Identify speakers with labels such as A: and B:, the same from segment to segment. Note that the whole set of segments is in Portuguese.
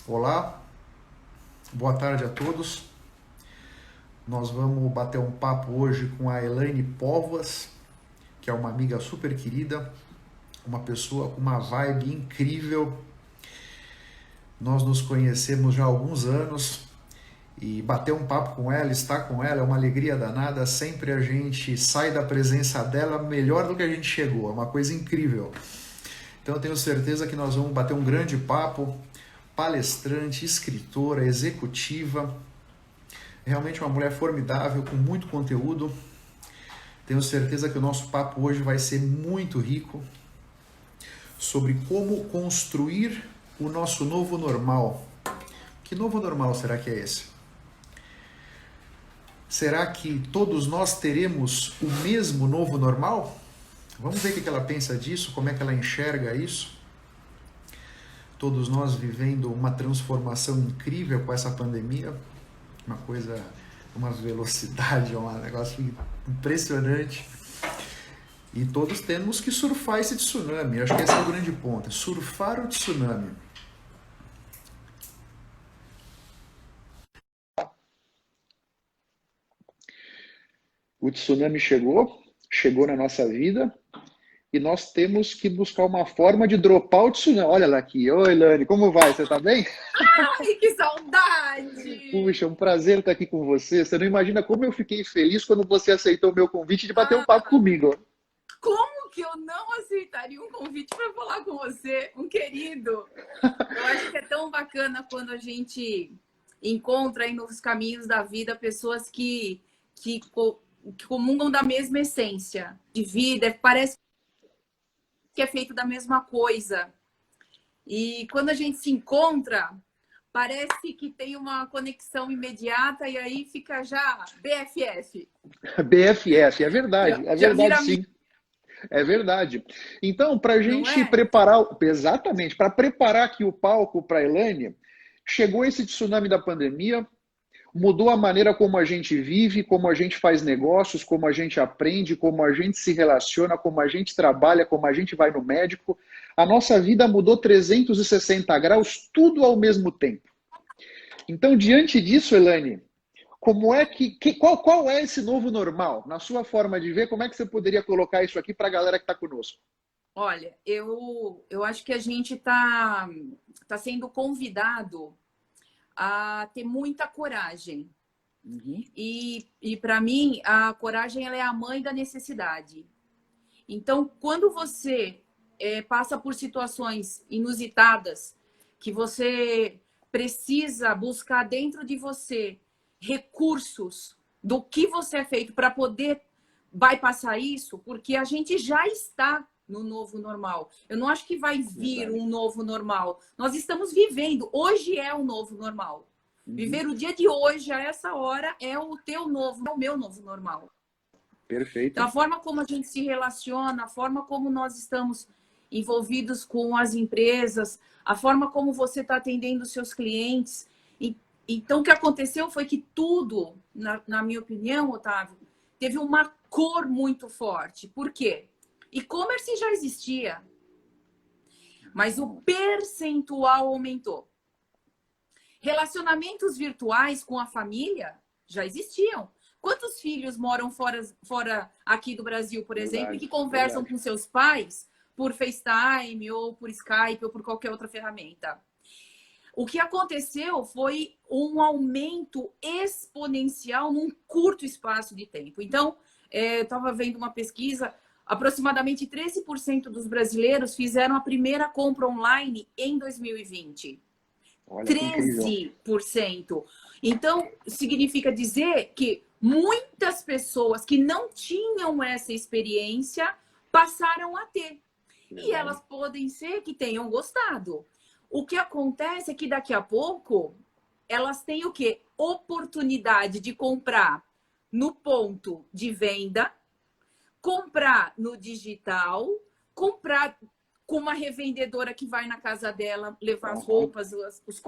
A: Olá, boa tarde a todos. Nós vamos bater um papo hoje com a Elaine Póvoas, que é uma amiga super querida, uma pessoa com uma vibe incrível. Nós nos conhecemos já há alguns anos e bater um papo com ela, estar com ela é uma alegria danada. Sempre a gente sai da presença dela melhor do que a gente chegou, é uma coisa incrível. Então eu tenho certeza que nós vamos bater um grande papo. Palestrante, escritora, executiva, realmente uma mulher formidável, com muito conteúdo. Tenho certeza que o nosso papo hoje vai ser muito rico sobre como construir o nosso novo normal. Que novo normal será que é esse? Será que todos nós teremos o mesmo novo normal? Vamos ver o que ela pensa disso, como é que ela enxerga isso. Todos nós vivendo uma transformação incrível com essa pandemia, uma coisa, uma velocidade, um negócio impressionante. E todos temos que surfar esse tsunami. Acho que esse é o grande ponto, surfar o tsunami.
B: O tsunami chegou na nossa vida e nós temos que buscar uma forma de dropar o tsunami. Olha lá aqui. Oi, Lani, como vai? Você tá bem?
C: Ai, que saudade!
B: Puxa, é um prazer estar aqui com você. Você não imagina como eu fiquei feliz quando você aceitou o meu convite de bater um papo
C: Ah,
B: comigo.
C: como que eu não aceitaria um convite para falar com você, um querido? Eu acho que é tão bacana quando a gente encontra aí nos caminhos da vida pessoas que comungam da mesma essência de vida, parece que é feito da mesma coisa. E quando a gente se encontra, parece que tem uma conexão imediata e aí fica já BFF.
B: BFF,
C: Já,
B: é
C: já
B: verdade
C: vira,
B: sim. É verdade. Então, para a
C: não
B: gente
C: é?
B: preparar, exatamente, para preparar aqui o palco para a Elaine, chegou esse tsunami da pandemia, mudou a maneira como a gente vive, como a gente faz negócios, como a gente aprende, como a gente se relaciona, como a gente trabalha, como a gente vai no médico. A nossa vida mudou 360 graus, tudo ao mesmo tempo. Então, diante disso, Elaine, como é qual é esse novo normal? Na sua forma de ver, como é que você poderia colocar isso aqui para a galera que está conosco?
C: Olha, eu acho que a gente tá sendo convidado a ter muita coragem.
B: Uhum.
C: E para mim, a coragem ela é a mãe da necessidade. Então, quando você passa por situações inusitadas, que você precisa buscar dentro de você recursos do que você é feito para poder bypassar isso, porque a gente já está no novo normal. Eu não acho que vai vir
B: Verdade.
C: um novo normal. Nós estamos vivendo. Hoje é o novo normal.
B: Uhum.
C: Viver o dia de hoje, a essa hora, é o teu novo, é o meu novo normal. Então,
B: Perfeito.
C: a forma como a gente se relaciona, a forma como nós estamos envolvidos com as empresas, a forma como você está atendendo os seus clientes. Então, o que aconteceu foi que tudo, na minha opinião, Otávio, teve uma cor muito forte. Por quê? E-commerce já existia, mas o percentual aumentou. Relacionamentos virtuais com a família já existiam. Quantos filhos moram fora aqui do Brasil, por exemplo, e que
B: Verdade,
C: conversam
B: verdade.
C: com seus pais por FaceTime ou por Skype ou por qualquer outra ferramenta? O que aconteceu foi um aumento exponencial num curto espaço de tempo. Então, eu estava vendo uma pesquisa, aproximadamente 13% dos brasileiros fizeram a primeira compra online em 2020.
B: Olha que incrível.
C: 13%. Então, significa dizer que muitas pessoas que não tinham essa experiência passaram a ter. E
B: Verdade.
C: elas podem ser que tenham gostado. O que acontece é que daqui a pouco elas têm o quê? Oportunidade de comprar no ponto de venda, comprar no digital, comprar com uma revendedora que vai na casa dela levar as
B: Uhum.
C: roupas, os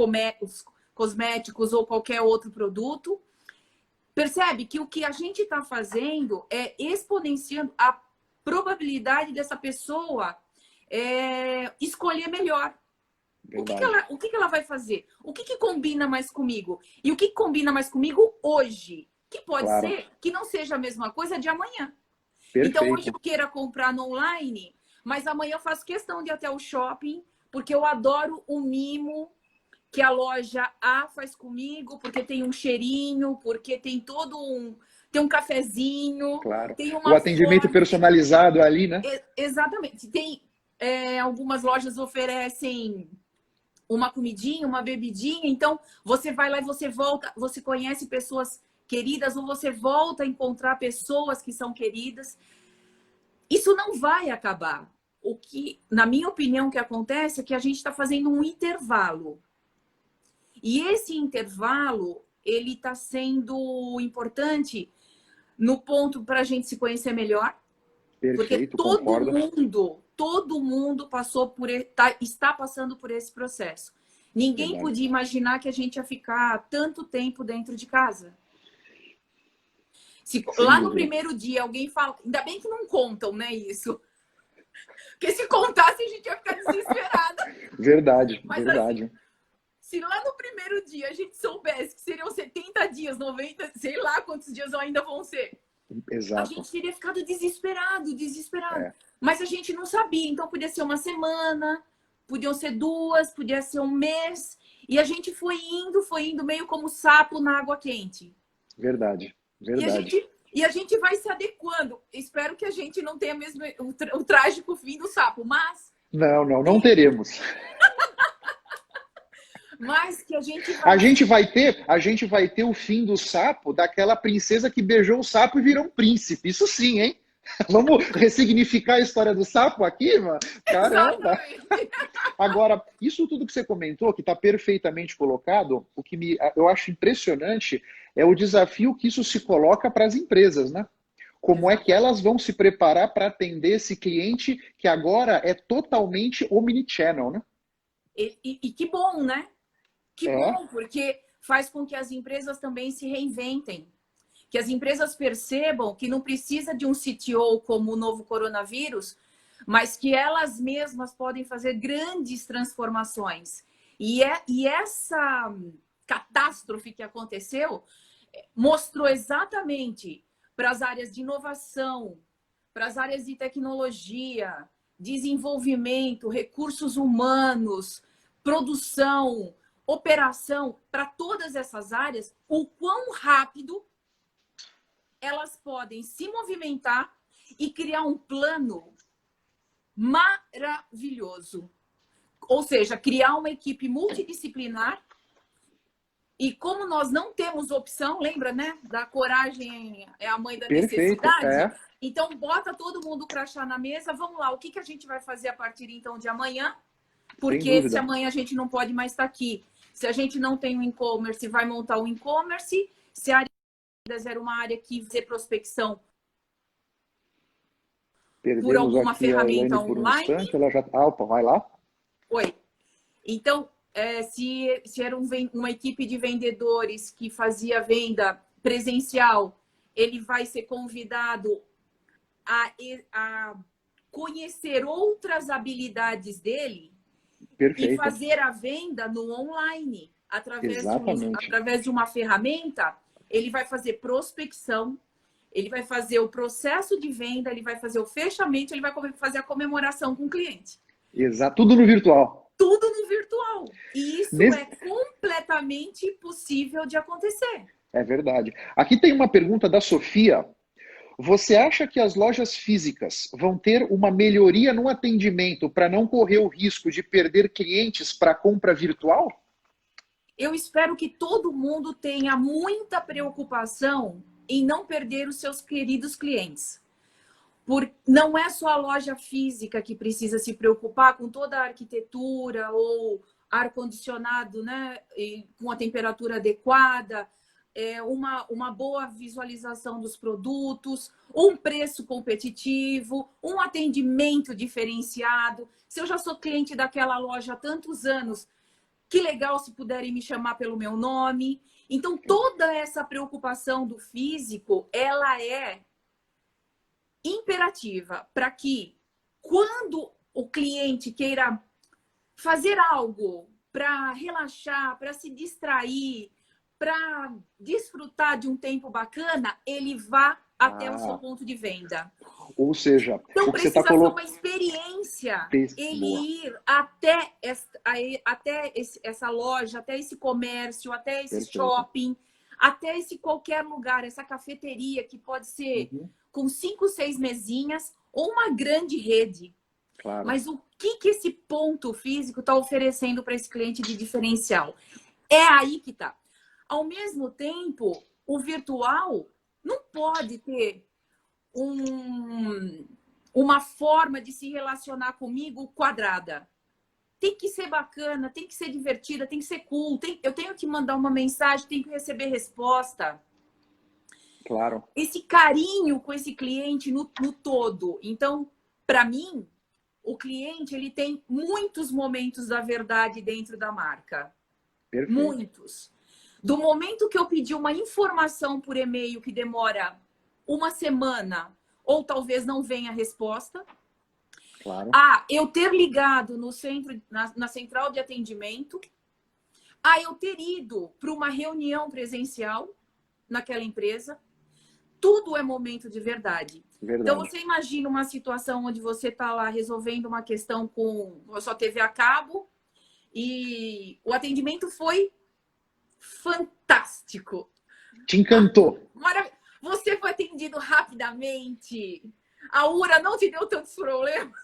C: cosméticos ou qualquer outro produto. Percebe que o que a gente está fazendo é exponenciando a probabilidade dessa pessoa escolher melhor.
B: Verdade.
C: O que ela vai fazer? O que combina mais comigo? E o que combina mais comigo hoje? Que pode
B: Claro.
C: ser que não seja a mesma coisa de amanhã.
B: Perfeito.
C: Então, hoje eu queira comprar no online, mas amanhã eu faço questão de ir até o shopping, porque eu adoro o mimo que a loja A faz comigo, porque tem um cheirinho, porque tem tem um cafezinho,
B: Claro.
C: tem
B: O
C: uma
B: atendimento
C: forma.
B: personalizado ali, né?
C: Exatamente. Tem algumas lojas oferecem uma comidinha, uma bebidinha, então você vai lá e você volta, você conhece pessoas queridas ou você volta a encontrar pessoas que são queridas. Isso não vai acabar. O que, na minha opinião, o que acontece é que a gente está fazendo um intervalo. E esse intervalo, ele está sendo importante no ponto para a gente se conhecer melhor.
B: Perfeito,
C: porque
B: concordo.
C: todo mundo está passando por esse processo. Ninguém
B: Verdade.
C: podia imaginar que a gente ia ficar tanto tempo dentro de casa. Se
B: Sem
C: lá
B: dúvida.
C: no primeiro dia alguém fala... Ainda bem que não contam, né, isso? Porque se contasse, a gente ia ficar desesperada.
B: Verdade,
C: Mas,
B: verdade.
C: assim, se lá no primeiro dia a gente soubesse que seriam 70 dias, 90, sei lá quantos dias ainda vão ser,
B: Exato.
C: a gente teria ficado desesperado.
B: É.
C: Mas a gente não sabia. Então, podia ser uma semana, podiam ser 2, podia ser um mês. E a gente foi indo meio como sapo na água quente.
B: Verdade, verdade.
C: E a gente vai se adequando. Espero que a gente não tenha mesmo o trágico fim do sapo, mas...
B: Não teremos.
C: Mas que a gente
B: vai... A gente vai ter o fim do sapo daquela princesa que beijou o sapo e virou um príncipe. Isso sim, hein? Vamos ressignificar a história do sapo aqui, mano? Caramba!
C: Exatamente.
B: Agora, isso tudo que você comentou, que está perfeitamente colocado, o que eu acho impressionante é o desafio que isso se coloca para as empresas, né? Como é que elas vão se preparar para atender esse cliente que agora é totalmente omnichannel, né?
C: E que bom, né? Que
B: É.
C: bom, porque faz com que as empresas também se reinventem. Que as empresas percebam que não precisa de um CTO como o novo coronavírus, mas que elas mesmas podem fazer grandes transformações. E essa catástrofe que aconteceu mostrou exatamente para as áreas de inovação, para as áreas de tecnologia, desenvolvimento, recursos humanos, produção, operação, para todas essas áreas, o quão rápido elas podem se movimentar e criar um plano maravilhoso. Ou seja, criar uma equipe multidisciplinar. E como nós não temos opção, lembra, né? Da coragem é a mãe da necessidade.
B: É.
C: Então, bota todo mundo crachá na mesa. Vamos lá, o que a gente vai fazer a partir, então, de amanhã? Porque se amanhã a gente não pode mais estar aqui. Se a gente não tem um e-commerce, vai montar um e-commerce. Se a área era uma área que fazer prospecção por alguma ferramenta online.
B: Ela já... Opa, vai lá.
C: Oi. Então, se era uma equipe de vendedores que fazia venda presencial, ele vai ser convidado a conhecer outras habilidades dele.
B: Perfeito.
C: E fazer a venda no online. Através de uma ferramenta, ele vai fazer prospecção, ele vai fazer o processo de venda, ele vai fazer o fechamento, ele vai fazer a comemoração com o cliente.
B: Exato, tudo no virtual.
C: Tudo no virtual. E isso é completamente possível de acontecer.
B: É verdade. Aqui tem uma pergunta da Sofia. Você acha que as lojas físicas vão ter uma melhoria no atendimento para não correr o risco de perder clientes para compra virtual?
C: Eu espero que todo mundo tenha muita preocupação em não perder os seus queridos clientes. Não é só a loja física que precisa se preocupar com toda a arquitetura ou ar-condicionado, né, com a temperatura adequada, uma boa visualização dos produtos, um preço competitivo, um atendimento diferenciado. Se eu já sou cliente daquela loja há tantos anos, que legal se puderem me chamar pelo meu nome. Então, toda essa preocupação do físico, ela é imperativa para que, quando o cliente queira fazer algo para relaxar, para se distrair, para desfrutar de um tempo bacana, ele vá até o seu ponto de venda.
B: Ou seja,
C: então
B: o que você
C: precisa
B: está
C: ser
B: colocando...
C: uma experiência ele
B: Boa.
C: ir até essa loja, até esse comércio, até esse
B: Perfeito.
C: shopping, até esse qualquer lugar, essa cafeteria que pode ser com 5, 6 mesinhas ou uma grande rede.
B: Claro.
C: Mas o que esse ponto físico está oferecendo para esse cliente de diferencial? É aí que está. Ao mesmo tempo, o virtual não pode ter uma forma de se relacionar comigo quadrada. Tem que ser bacana, tem que ser divertida, tem que ser cool. Eu tenho que mandar uma mensagem, tenho que receber resposta.
B: Claro.
C: Esse carinho com esse cliente no todo. Então, para mim, o cliente ele tem muitos momentos da verdade dentro da marca.
B: Perfeito.
C: Muitos. Do momento que eu pedi uma informação por e-mail que demora uma semana ou talvez não venha a resposta.
B: Claro.
C: Eu ter ligado no centro, na central de atendimento. Eu ter ido para uma reunião presencial naquela empresa. Tudo é momento de verdade. Então, você imagina uma situação onde você está lá resolvendo uma questão com a sua TV a cabo e o atendimento foi fantástico.
B: Te encantou.
C: Maravilhoso. Você foi atendido rapidamente. A URA não te deu tantos problemas.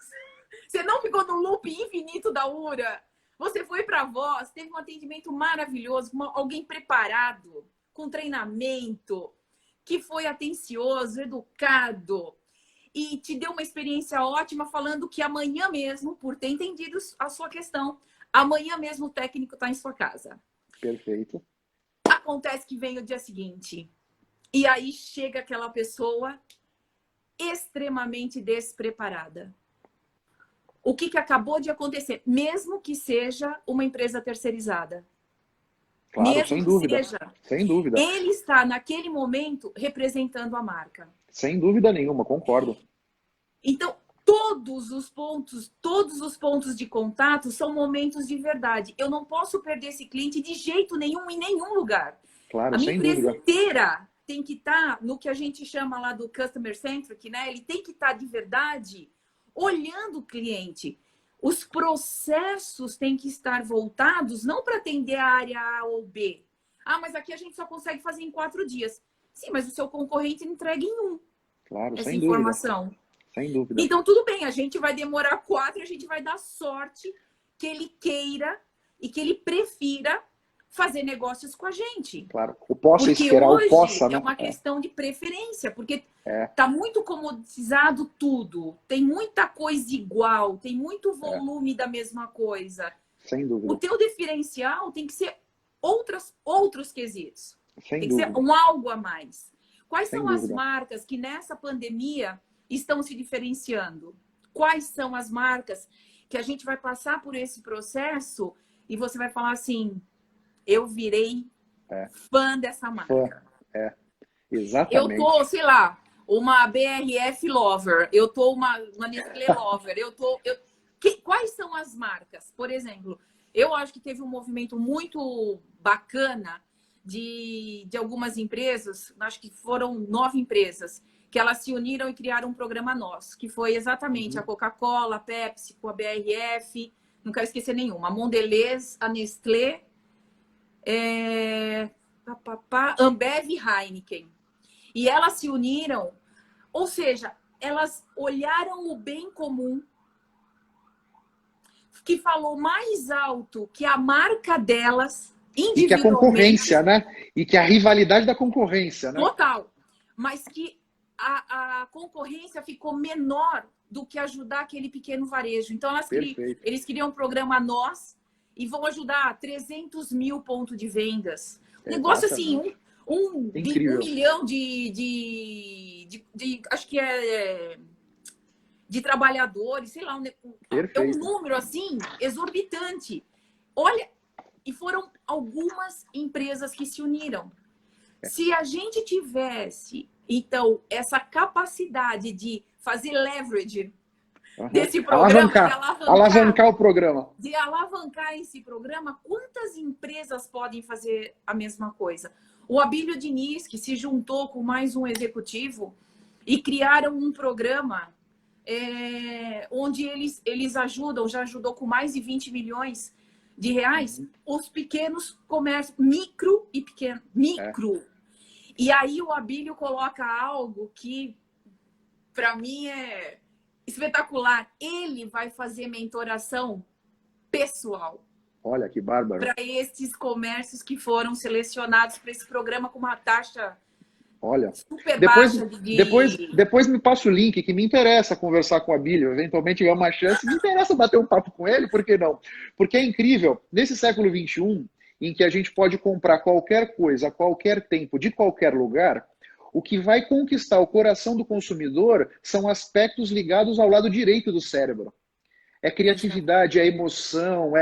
C: Você não ficou no loop infinito da URA. Você foi para a voz, teve um atendimento maravilhoso, com alguém preparado, com treinamento, que foi atencioso, educado e te deu uma experiência ótima, falando que amanhã mesmo, por ter entendido a sua questão, amanhã mesmo o técnico está em sua casa.
B: Perfeito.
C: Acontece que vem o dia seguinte. E aí chega aquela pessoa extremamente despreparada. O que acabou de acontecer? Mesmo que seja uma empresa terceirizada.
B: Claro,
C: mesmo
B: sem
C: que
B: dúvida.
C: seja,
B: Sem dúvida.
C: ele está, naquele momento, representando a marca.
B: Sem dúvida nenhuma, concordo.
C: Então, todos os pontos de contato são momentos de verdade. Eu não posso perder esse cliente de jeito nenhum, em nenhum lugar.
B: Claro,
C: a minha
B: sem
C: empresa
B: dúvida.
C: inteira tem que estar no que a gente chama lá do customer centric, né? Ele tem que estar de verdade olhando o cliente. Os processos têm que estar voltados não para atender a área A ou B. Mas aqui a gente só consegue fazer em 4 dias. Sim, mas o seu concorrente entrega em 1.
B: Claro,
C: essa
B: sem
C: informação.
B: Dúvida. Sem dúvida.
C: Então, tudo bem, a gente vai demorar 4, a gente vai dar sorte que ele queira e que ele prefira fazer negócios com a gente.
B: Claro, o possa
C: porque
B: esperar
C: hoje
B: o possa, né?
C: É uma questão de preferência, porque tá muito comoditizado tudo, tem muita coisa igual, tem muito volume da mesma coisa.
B: Sem dúvida.
C: O teu diferencial tem que ser outros quesitos.
B: Sem
C: tem
B: dúvida.
C: que ser um algo a mais. Quais
B: Sem
C: são
B: dúvida.
C: as marcas que nessa pandemia estão se diferenciando? Quais são as marcas que a gente vai passar por esse processo e você vai falar assim, eu virei fã dessa marca.
B: Exatamente.
C: Eu tô, sei lá, uma BRF Lover, eu tô uma Nestlé Lover, quais são as marcas? Por exemplo, eu acho que teve um movimento muito bacana de algumas empresas, acho que foram 9 empresas, que elas se uniram e criaram um programa nosso, que foi exatamente a Coca-Cola, a Pepsi, a BRF, não quero esquecer nenhuma, a Mondelez, a Nestlé, Ambev e Heineken. E elas se uniram, ou seja, elas olharam o bem comum, que falou mais alto que a marca delas, individualmente.
B: E que a concorrência, né? E que a rivalidade da concorrência, né?
C: Total. Mas que a concorrência ficou menor do que ajudar aquele pequeno varejo. Então, eles criam um programa Nós e vão ajudar 300 mil pontos de vendas. Negócio assim, um milhão acho que de trabalhadores, sei lá, é um número assim exorbitante. Olha, e foram algumas empresas que se uniram. Se a gente tivesse, então, essa capacidade de fazer leverage desse programa,
B: alavancar o programa.
C: De alavancar esse programa, quantas empresas podem fazer a mesma coisa? O Abílio Diniz, que se juntou com mais um executivo e criaram um programa onde eles ajudam, já ajudou com mais de 20 milhões de reais, os pequenos comércios, micro e pequeno, micro. E aí o Abílio coloca algo que, para mim, é espetacular. Ele vai fazer mentoração pessoal.
B: Olha que bárbaro.
C: Para esses comércios que foram selecionados para esse programa com uma taxa super baixa.
B: Depois me passa o link, que me interessa conversar com o Abílio. Eventualmente tiver uma chance, me interessa bater um papo com ele, por que não? Porque é incrível, nesse século XXI, em que a gente pode comprar qualquer coisa, a qualquer tempo, de qualquer lugar, o que vai conquistar o coração do consumidor são aspectos ligados ao lado direito do cérebro. É criatividade, é emoção,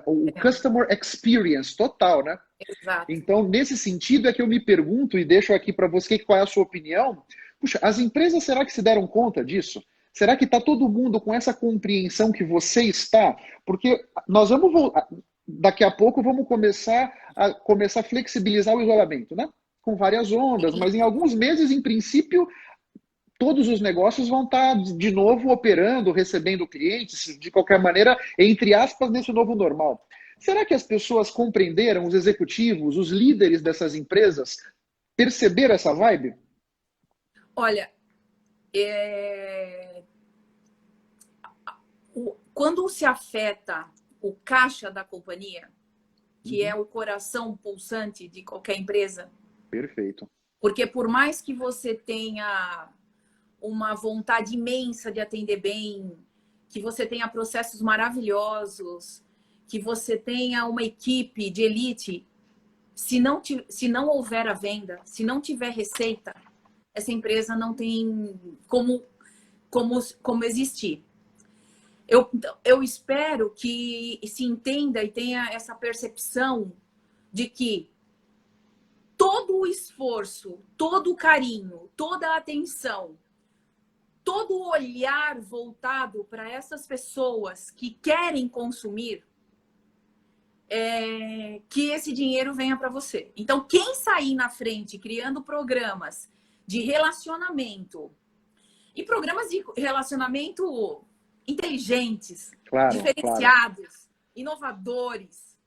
B: o customer experience total, né?
C: Exato.
B: Então, nesse sentido é que eu me pergunto e deixo aqui para você qual é a sua opinião. Puxa, as empresas, será que se deram conta disso? Será que está todo mundo com essa compreensão que você está? Porque nós vamos, daqui a pouco, vamos começar a flexibilizar o isolamento, né? Com várias ondas, mas em alguns meses, em princípio, todos os negócios vão estar de novo operando, recebendo clientes, de qualquer maneira, entre aspas, nesse novo normal. Será que as pessoas compreenderam, os executivos, os líderes dessas empresas, perceberam essa vibe?
C: Olha, quando se afeta o caixa da companhia, que é o coração pulsante de qualquer empresa.
B: Perfeito.
C: Porque por mais que você tenha uma vontade imensa de atender bem, que você tenha processos maravilhosos, que você tenha uma equipe de elite, se não houver a venda, se não tiver receita, essa empresa não tem como existir. Eu espero que se entenda e tenha essa percepção de que todo o esforço, todo o carinho, toda a atenção, todo o olhar voltado para essas pessoas que querem consumir, que esse dinheiro venha para você. Então, quem sair na frente criando programas de relacionamento e programas de relacionamento inteligentes, diferenciados, inovadores,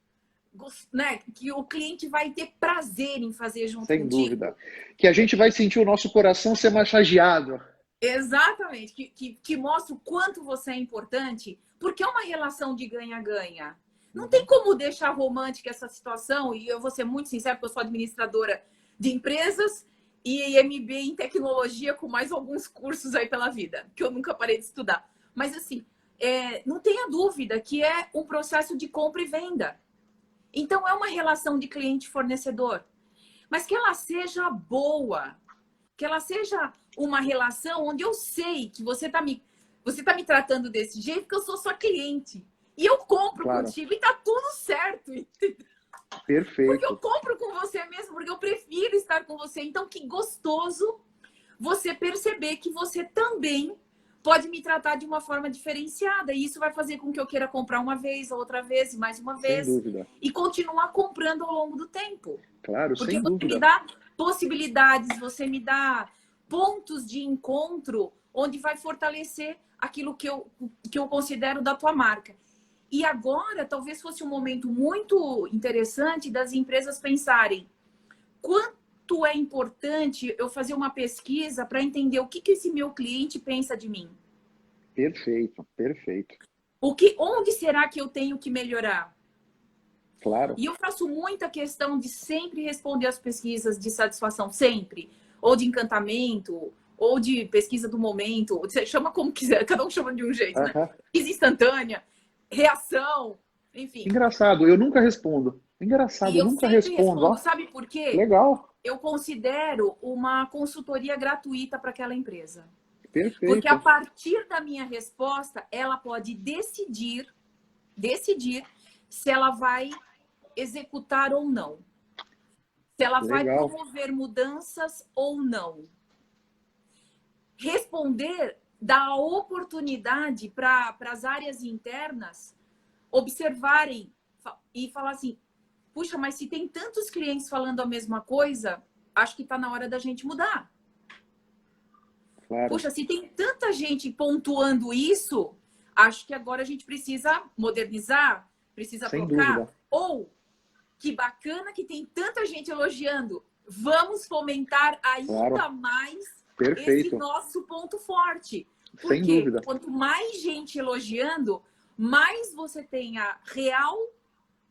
C: né? Que o cliente vai ter prazer em fazer junto contigo.
B: Sem dúvida. Que a gente vai sentir o nosso coração ser massageado.
C: Exatamente. Que mostra o quanto você é importante, porque é uma relação de ganha-ganha. Não tem como deixar romântica essa situação, e eu vou ser muito sincera, porque eu sou administradora de empresas e MBA em tecnologia com mais alguns cursos aí pela vida, que eu nunca parei de estudar. Mas assim, não tenha dúvida que é um processo de compra e venda. Então é uma relação de cliente-fornecedor. Mas que ela seja boa, que ela seja uma relação onde eu sei que você tá me tratando desse jeito, porque eu sou sua cliente. E eu compro contigo e tá tudo certo.
B: Perfeito.
C: Porque eu compro com você mesmo, porque eu prefiro estar com você. Então, que gostoso você perceber que você também pode me tratar de uma forma diferenciada. E isso vai fazer com que eu queira comprar uma vez, outra vez e mais uma vez.
B: Sem dúvida.
C: E continuar comprando ao longo do tempo.
B: Claro,
C: porque
B: sem dúvida.
C: Porque você me dá possibilidades, você me dá pontos de encontro onde vai fortalecer aquilo que eu considero da tua marca. E agora, talvez fosse um momento muito interessante das empresas pensarem quanto é importante eu fazer uma pesquisa para entender o que esse meu cliente pensa de mim.
B: Perfeito, perfeito.
C: Onde será que eu tenho que melhorar?
B: Claro.
C: E eu faço muita questão de sempre responder as pesquisas de satisfação, sempre. Ou de encantamento, ou de pesquisa do momento. Você chama como quiser, cada um chama de um jeito, né? Pesquisa instantânea, reação, enfim.
B: Engraçado, eu nunca respondo. Engraçado, eu nunca respondo.
C: Sabe por quê?
B: Legal.
C: Eu considero uma consultoria gratuita para aquela empresa.
B: Perfeito.
C: Porque a partir da minha resposta, ela pode decidir se ela vai executar ou não. Se ela vai promover mudanças ou não. Responder dá oportunidade para as áreas internas observarem e falar assim, puxa, mas se tem tantos clientes falando a mesma coisa, acho que está na hora da gente mudar.
B: Claro.
C: Puxa, se tem tanta gente pontuando isso, acho que agora a gente precisa modernizar, precisa
B: Sem
C: trocar.
B: dúvida.
C: Ou, que bacana que tem tanta gente elogiando. Vamos fomentar ainda
B: Claro.
C: mais
B: Perfeito.
C: esse nosso ponto forte.
B: Sem
C: Porque
B: dúvida.
C: quanto mais gente elogiando, mais você tem a real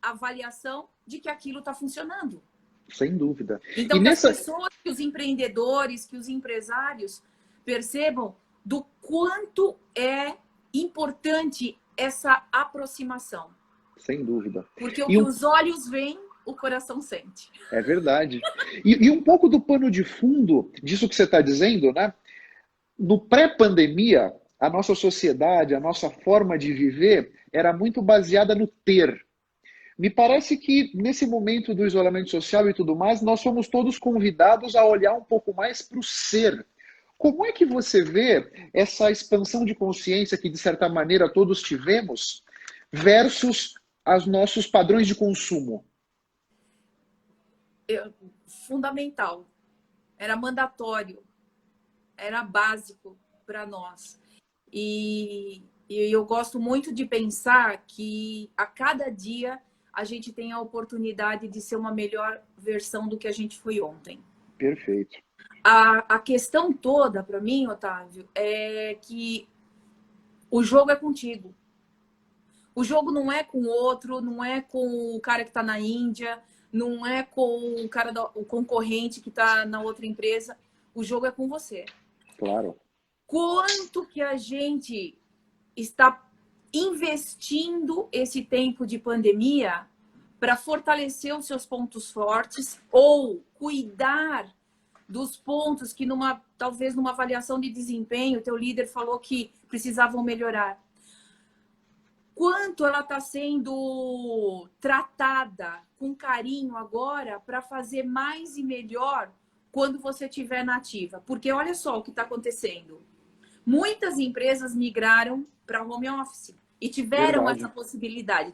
C: avaliação de que aquilo está funcionando.
B: Sem dúvida.
C: Então,
B: E
C: que
B: nessa...
C: as pessoas, que os empreendedores, que os empresários percebam do quanto é importante essa aproximação.
B: Sem dúvida.
C: Porque o
B: E
C: que os olhos veem, o coração sente.
B: É verdade. E um pouco do pano de fundo disso que você está dizendo, né? No pré-pandemia, a nossa sociedade, a nossa forma de viver era muito baseada no ter. Me parece que nesse momento do isolamento social e tudo mais, nós somos todos convidados a olhar um pouco mais para o ser. Como é que você vê essa expansão de consciência que, de certa maneira, todos tivemos versus os nossos padrões de consumo?
C: Fundamental. Era mandatório. Era básico para nós. E eu gosto muito de pensar que a cada dia a gente tem a oportunidade de ser uma melhor versão do que a gente foi ontem.
B: Perfeito.
C: A questão toda, para mim, Otávio, é que o jogo é contigo. O jogo não é com o outro, não é com o cara que está na Índia, não é com o cara o concorrente que está na outra empresa. O jogo é com você.
B: Claro.
C: Quanto que a gente está investindo esse tempo de pandemia para fortalecer os seus pontos fortes ou cuidar dos pontos que talvez numa avaliação de desempenho, o teu líder falou que precisavam melhorar. Quanto ela está sendo tratada com carinho agora para fazer mais e melhor quando você estiver na ativa. Porque olha só o que está acontecendo. Muitas empresas migraram para home office e tiveram
B: Verdade.
C: essa possibilidade.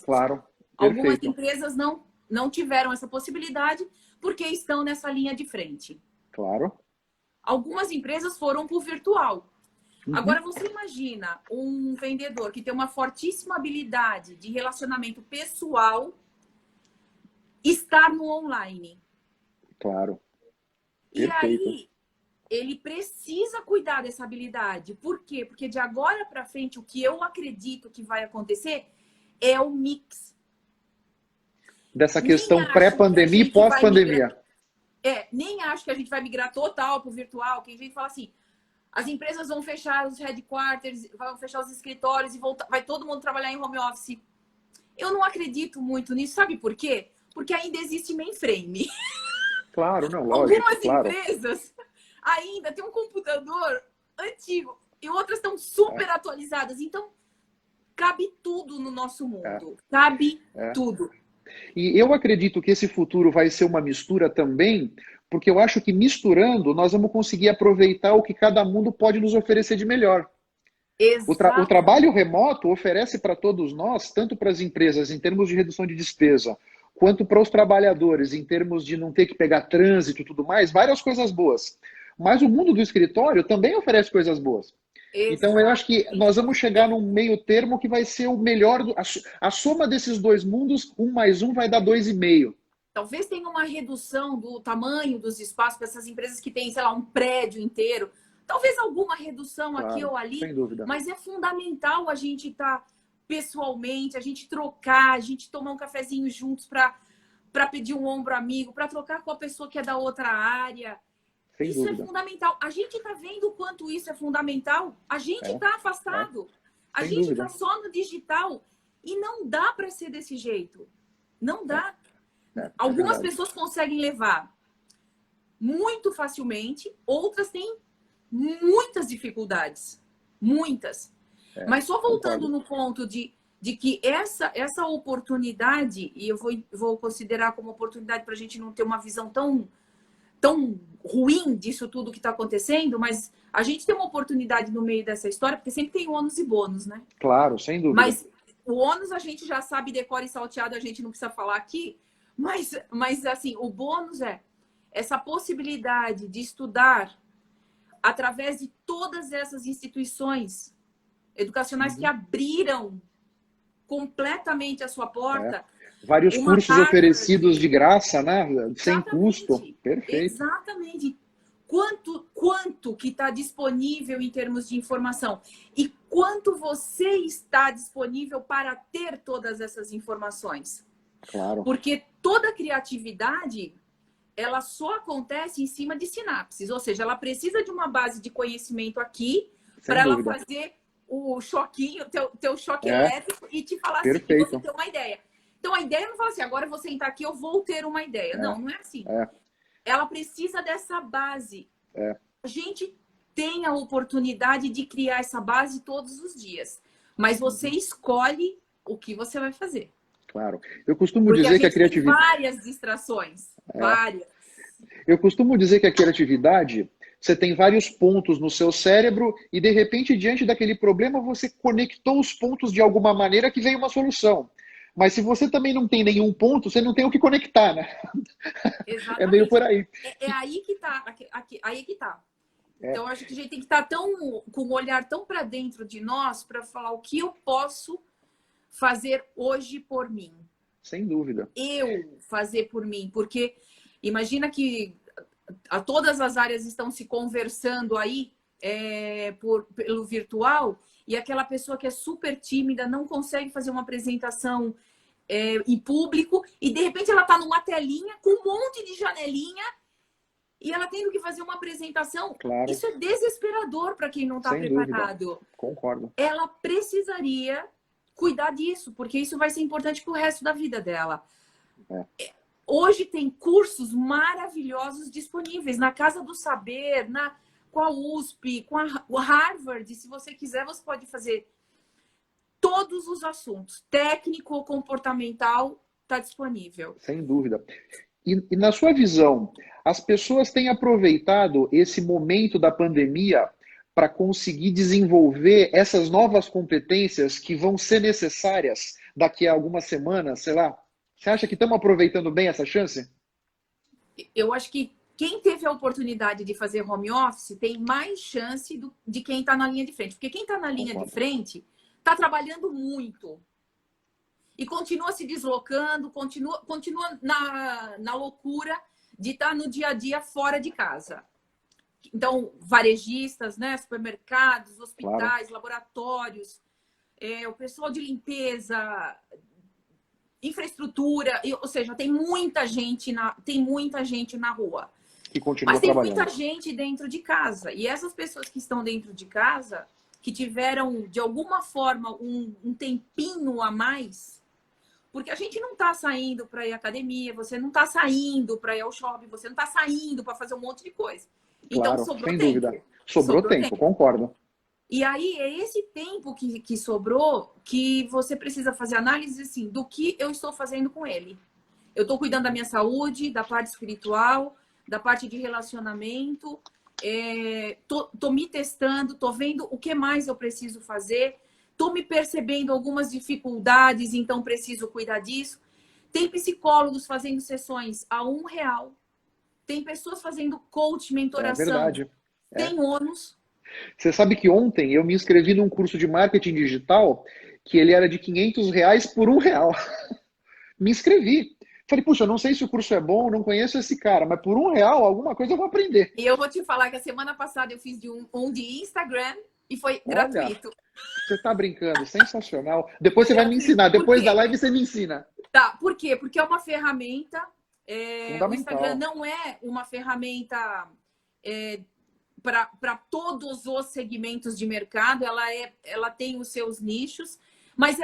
B: Claro.
C: Algumas
B: Perfeito.
C: empresas não tiveram essa possibilidade porque estão nessa linha de frente.
B: Claro.
C: Algumas empresas foram para o virtual.
B: Uhum.
C: Agora, você imagina um vendedor que tem uma fortíssima habilidade de relacionamento pessoal estar no online.
B: Claro.
C: E
B: Perfeito.
C: aí, ele precisa cuidar dessa habilidade. Por quê? Porque de agora para frente, o que eu acredito que vai acontecer é o mix.
B: Dessa questão pré-pandemia e pós-pandemia.
C: Nem acho que a gente vai migrar total para o virtual. Que a gente fala assim, as empresas vão fechar os headquarters, vão fechar os escritórios e vai todo mundo trabalhar em home office. Eu não acredito muito nisso. Sabe por quê? Porque ainda existe mainframe.
B: Claro, não, lógico.
C: Algumas
B: claro.
C: empresas ainda têm um computador antigo e outras estão super atualizadas. Então, cabe tudo no nosso mundo. Cabe tudo.
B: E eu acredito que esse futuro vai ser uma mistura também, porque eu acho que misturando nós vamos conseguir aproveitar o que cada mundo pode nos oferecer de melhor. O trabalho remoto oferece para todos nós, tanto para as empresas em termos de redução de despesa, quanto para os trabalhadores em termos de não ter que pegar trânsito e tudo mais, várias coisas boas. Mas o mundo do escritório também oferece coisas boas. Então eu acho que nós vamos chegar num meio termo que vai ser o melhor, a soma desses dois mundos, 1 mais 1 vai dar 2,5.
C: Talvez tenha uma redução do tamanho dos espaços para essas empresas que têm, sei lá, um prédio inteiro. Talvez alguma redução aqui ou ali,
B: sem dúvida.
C: Mas é fundamental a gente estar pessoalmente, a gente trocar, a gente tomar um cafezinho juntos para pedir um ombro amigo, para trocar com a pessoa que é da outra área.
B: Sem
C: isso
B: dúvida.
C: É fundamental. A gente está vendo o quanto isso é fundamental. A gente está afastado. A gente está só no digital. E não dá para ser desse jeito. Não dá. Algumas pessoas conseguem levar muito facilmente, outras têm muitas dificuldades. Muitas. Mas só voltando no ponto de que essa oportunidade, e eu vou considerar como oportunidade para a gente não ter uma visão tão tão ruim disso tudo que está acontecendo, mas a gente tem uma oportunidade no meio dessa história, porque sempre tem ônus e bônus, né?
B: Claro, sem dúvida.
C: Mas o ônus a gente já sabe, decora e salteado, a gente não precisa falar aqui, mas assim, o bônus é essa possibilidade de estudar através de todas essas instituições educacionais que abriram completamente a sua porta.
B: Vários cursos oferecidos de graça, né? Sem custo. Perfeito.
C: Exatamente. Quanto que está disponível em termos de informação e quanto você está disponível para ter todas essas informações.
B: Claro.
C: Porque toda criatividade, ela só acontece em cima de sinapses, ou seja, ela precisa de uma base de conhecimento aqui para ela fazer o choquinho, teu choque elétrico e te falar assim, que você tem uma ideia. Então a ideia não fala assim, agora eu vou sentar aqui, eu vou ter uma ideia. Não, não é assim. Ela precisa dessa base. A gente tem a oportunidade de criar essa base todos os dias, mas você escolhe o que você vai fazer.
B: Claro. Eu costumo dizer que a criatividade...
C: Tem várias distrações. Várias.
B: Eu costumo dizer que a criatividade, você tem vários pontos no seu cérebro e, de repente, diante daquele problema, você conectou os pontos de alguma maneira que veio uma solução. Mas se você também não tem nenhum ponto, você não tem o que conectar, né?
C: Exatamente.
B: É meio por aí.
C: É aí que tá. Aí que tá. Então, acho que a gente tem que estar com um olhar tão para dentro de nós para falar o que eu posso fazer hoje por mim.
B: Sem dúvida.
C: Eu fazer por mim. Porque imagina que todas as áreas estão se conversando aí pelo virtual e aquela pessoa que é super tímida não consegue fazer uma apresentação em público e de repente ela está numa telinha com um monte de janelinha e ela tendo que fazer uma apresentação.
B: Claro.
C: Isso é desesperador para quem não está preparado.
B: Dúvida. Concordo.
C: Ela precisaria cuidar disso, porque isso vai ser importante para o resto da vida dela. Hoje tem cursos maravilhosos disponíveis na Casa do Saber, com a USP, com a Harvard. Se você quiser, você pode fazer todos os assuntos. Técnico ou comportamental está disponível.
B: Sem dúvida. E na sua visão, as pessoas têm aproveitado esse momento da pandemia para conseguir desenvolver essas novas competências que vão ser necessárias daqui a algumas semanas, sei lá? Você acha que estamos aproveitando bem essa chance?
C: Eu acho que quem teve a oportunidade de fazer home office tem mais chance de quem está na linha de frente. Porque quem está na linha de frente está trabalhando muito. E continua se deslocando, continua na loucura de estar no dia a dia fora de casa. Então, varejistas, né, supermercados, hospitais, laboratórios, o pessoal de limpeza, infraestrutura, ou seja, tem muita gente na rua.
B: Que continua
C: Mas tem
B: trabalhando.
C: muita gente dentro de casa. E essas pessoas que estão dentro de casa, que tiveram, de alguma forma, um tempinho a mais, porque a gente não está saindo para ir à academia, você não está saindo para ir ao shopping, você não está saindo para fazer um monte de coisa. Então,
B: Claro,
C: sobrou
B: sem
C: tempo.
B: dúvida. Sobrou tempo, concordo.
C: E aí, é esse tempo que sobrou que você precisa fazer análise assim, do que eu estou fazendo com ele. Eu estou cuidando da minha saúde, da parte espiritual, da parte de relacionamento, tô me testando, tô vendo o que mais eu preciso fazer, tô me percebendo algumas dificuldades, então preciso cuidar disso. Tem psicólogos fazendo sessões a R$1. Tem pessoas fazendo coach, mentoração.
B: É verdade.
C: Tem ônus.
B: Você sabe que ontem eu me inscrevi num curso de marketing digital que ele era de R$500 por R$1. Me inscrevi. Falei, puxa, eu não sei se o curso é bom, não conheço esse cara, mas por R$1 alguma coisa eu vou aprender.
C: E eu vou te falar que a semana passada eu fiz um de Instagram e foi gratuito.
B: Você tá brincando, sensacional. Depois você vai me ensinar, depois da live você me ensina.
C: Tá, por quê? Porque é uma ferramenta. O Instagram não é uma ferramenta para todos os segmentos de mercado, ela tem os seus nichos, mas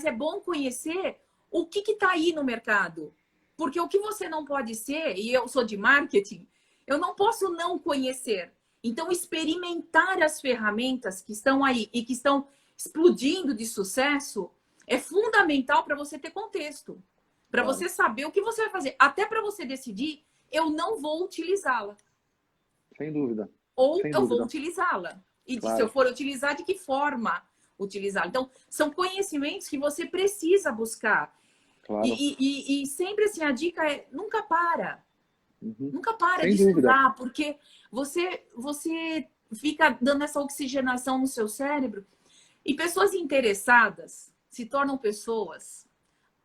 C: é bom conhecer o que está aí no mercado. Porque o que você não pode ser, e eu sou de marketing, eu não posso não conhecer. Então, experimentar as ferramentas que estão aí e que estão explodindo de sucesso é fundamental para você ter contexto. Para você saber o que você vai fazer. Até para você decidir eu não vou utilizá-la.
B: Sem dúvida.
C: Ou
B: Sem
C: eu
B: dúvida.
C: vou utilizá-la. E
B: Claro.
C: se eu for utilizar, de que forma utilizá-la? Então, são conhecimentos que você precisa buscar.
B: Claro.
C: E sempre assim, a dica é nunca para.
B: Uhum.
C: Nunca para
B: Sem
C: de
B: dúvida.
C: estudar, porque você fica dando essa oxigenação no seu cérebro. E pessoas interessadas se tornam pessoas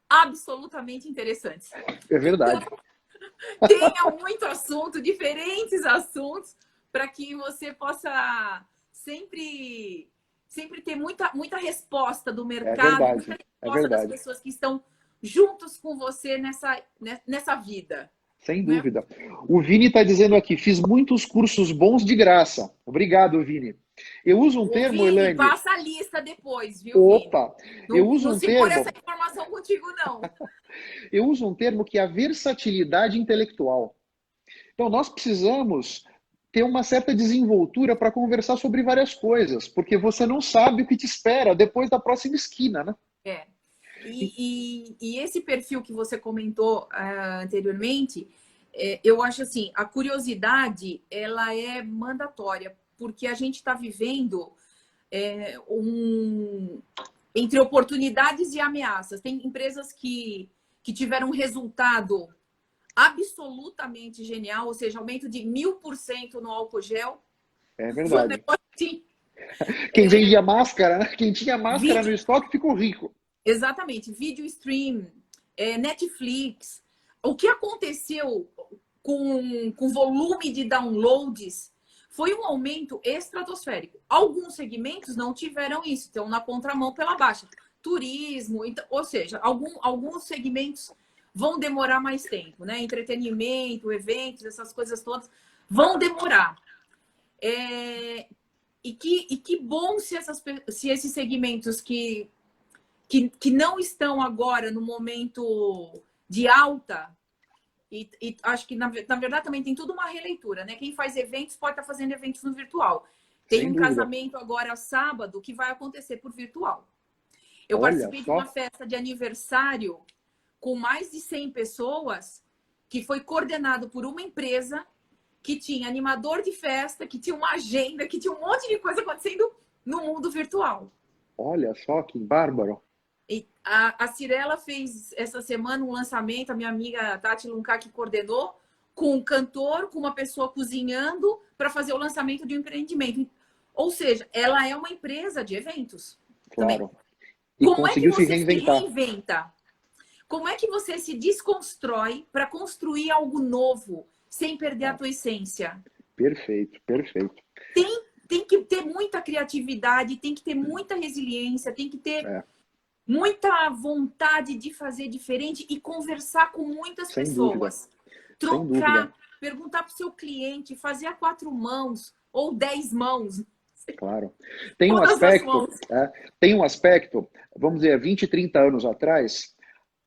C: absolutamente interessantes.
B: É verdade.
C: Então, tenha muito assunto, diferentes assuntos, para que você possa sempre ter muita resposta do mercado,
B: verdade,
C: muita
B: é
C: resposta das
B: verdade.
C: pessoas que estão juntos com você nessa vida.
B: Sem
C: né?
B: dúvida. O Vini está dizendo aqui, fiz muitos cursos bons de graça. Obrigado, Vini. Eu uso um termo,
C: Vini,
B: Elaine...
C: passa a lista depois, viu,
B: Opa!
C: Vini?
B: Eu uso
C: não
B: um
C: segura
B: termo...
C: essa informação contigo, não.
B: Eu uso um termo que é a versatilidade intelectual. Então, nós precisamos ter uma certa desenvoltura para conversar sobre várias coisas, porque você não sabe o que te espera depois da próxima esquina, né?
C: É. E esse perfil que você comentou anteriormente, eu acho assim, a curiosidade, ela é mandatória, porque a gente está vivendo entre oportunidades e ameaças. Tem empresas que tiveram um resultado absolutamente genial, ou seja, aumento de 1000% no álcool gel.
B: É
C: Foi um
B: verdade.
C: negócio assim,
B: Quem vendia máscara, né? Quem tinha máscara no estoque ficou rico.
C: Exatamente. Vídeo stream, Netflix. O que aconteceu com volume de downloads foi um aumento estratosférico. Alguns segmentos não tiveram isso, estão na contramão pela baixa. Turismo, então, ou seja, alguns segmentos vão demorar mais tempo, né? Entretenimento, eventos, essas coisas todas vão demorar. E que bom se esses segmentos que não estão agora no momento de alta, e acho que, na verdade, também tem tudo uma releitura, né? Quem faz eventos pode estar fazendo eventos no virtual. Tem
B: Sem
C: um
B: dúvida.
C: casamento agora sábado que vai acontecer por virtual. Eu
B: Olha
C: participei de
B: só.
C: uma festa de aniversário com mais de 100 pessoas, que foi coordenado por uma empresa que tinha animador de festa, que tinha uma agenda, que tinha um monte de coisa acontecendo no mundo virtual.
B: Olha só que bárbaro.
C: E a Cirela fez essa semana um lançamento, a minha amiga Tati Lunca que coordenou, com um cantor, com uma pessoa cozinhando para fazer o lançamento de um empreendimento. Ou seja, ela é uma empresa de eventos.
B: Claro.
C: Também.
B: E
C: Como
B: conseguiu
C: é que você
B: se reinventar.
C: reinventa? Como é que você se desconstrói para construir algo novo, sem perder a tua essência?
B: Perfeito, perfeito.
C: Tem que ter muita criatividade, tem que ter muita resiliência, tem que ter muita vontade de fazer diferente e conversar com muitas
B: Sem
C: pessoas.
B: dúvida.
C: Trocar,
B: Sem dúvida.
C: perguntar para o seu cliente, fazer a 4 mãos ou 10 mãos.
B: Claro. Tem um aspecto, vamos dizer, 20, 30 anos atrás,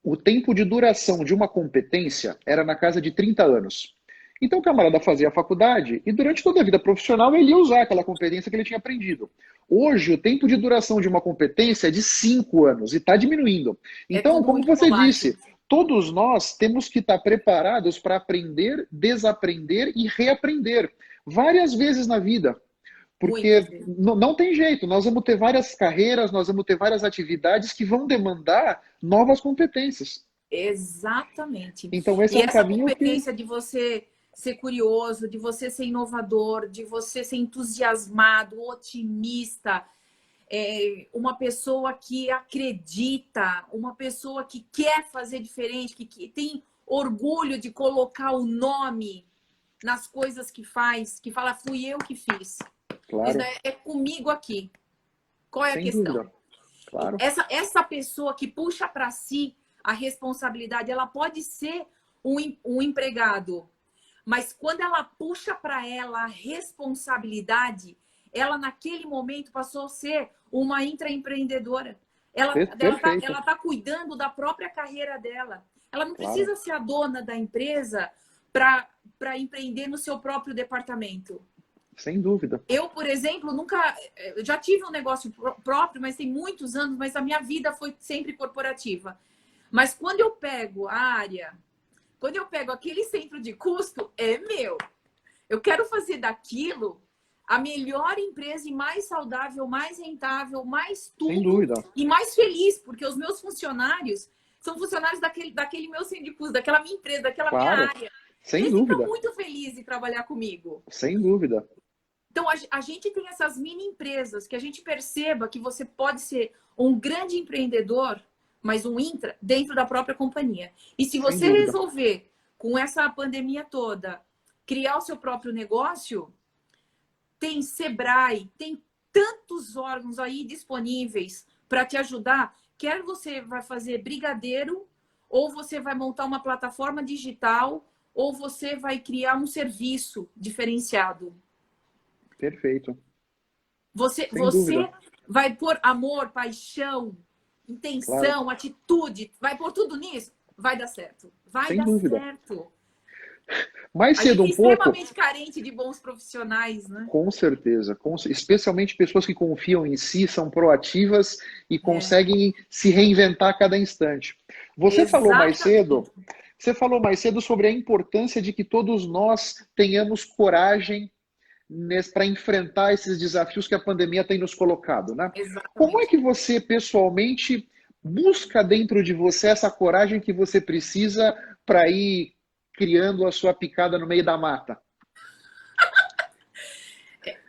B: o tempo de duração de uma competência era na casa de 30 anos. Então o camarada fazia a faculdade e durante toda a vida profissional ele ia usar aquela competência que ele tinha aprendido. Hoje, o tempo de duração de uma competência é de 5 anos e está diminuindo. Então, como você disse, todos nós temos que estar preparados para aprender, desaprender e reaprender várias vezes na vida. Porque não tem jeito, nós vamos ter várias carreiras, nós vamos ter várias atividades que vão demandar novas competências.
C: Exatamente.
B: Então, esse é um caminho
C: competência de você ser curioso, de você ser inovador, de você ser entusiasmado, otimista, uma pessoa que acredita, uma pessoa que quer fazer diferente, que tem orgulho de colocar o nome nas coisas que faz, que fala, fui eu que fiz.
B: Claro.
C: É comigo aqui. Qual é a questão?
B: Dúvida. Claro.
C: Essa pessoa que puxa para si a responsabilidade, ela pode ser um empregado, mas quando ela puxa para ela a responsabilidade, ela naquele momento passou a ser uma intraempreendedora. Ela tá cuidando da própria carreira dela. Ela não precisa ser a dona da empresa para empreender no seu próprio departamento.
B: Sem dúvida.
C: Eu, por exemplo, eu já tive um negócio próprio, mas tem muitos anos, mas a minha vida foi sempre corporativa. Mas quando eu pego a área Quando eu pego aquele centro de custo, é meu. Eu quero fazer daquilo a melhor empresa e mais saudável, mais rentável, mais tudo.
B: Sem dúvida.
C: E mais feliz, porque os meus funcionários são funcionários daquele meu centro de custo, daquela minha empresa, daquela minha área.
B: Sem
C: Eles
B: dúvida.
C: ficam muito felizes em trabalhar comigo.
B: Sem dúvida.
C: Então, a gente tem essas mini empresas que a gente perceba que você pode ser um grande empreendedor, mas um intra, dentro da própria companhia. E se você resolver, com essa pandemia toda, criar o seu próprio negócio, tem Sebrae, tem tantos órgãos aí disponíveis para te ajudar. Quer você vai fazer brigadeiro, ou você vai montar uma plataforma digital, ou você vai criar um serviço diferenciado.
B: Perfeito.
C: Você vai pôr amor, paixão, intenção, atitude, vai pôr tudo nisso, vai dar certo. Vai dar certo.
B: Mais cedo um pouco.
C: Extremamente carente de bons profissionais, né?
B: Com certeza. Especialmente pessoas que confiam em si, são proativas e conseguem se reinventar a cada instante. Você falou mais cedo sobre a importância de que todos nós tenhamos coragem para enfrentar esses desafios que a pandemia tem nos colocado, né?
C: Exatamente.
B: Como é que você, pessoalmente, busca dentro de você essa coragem que você precisa para ir criando a sua picada no meio da mata?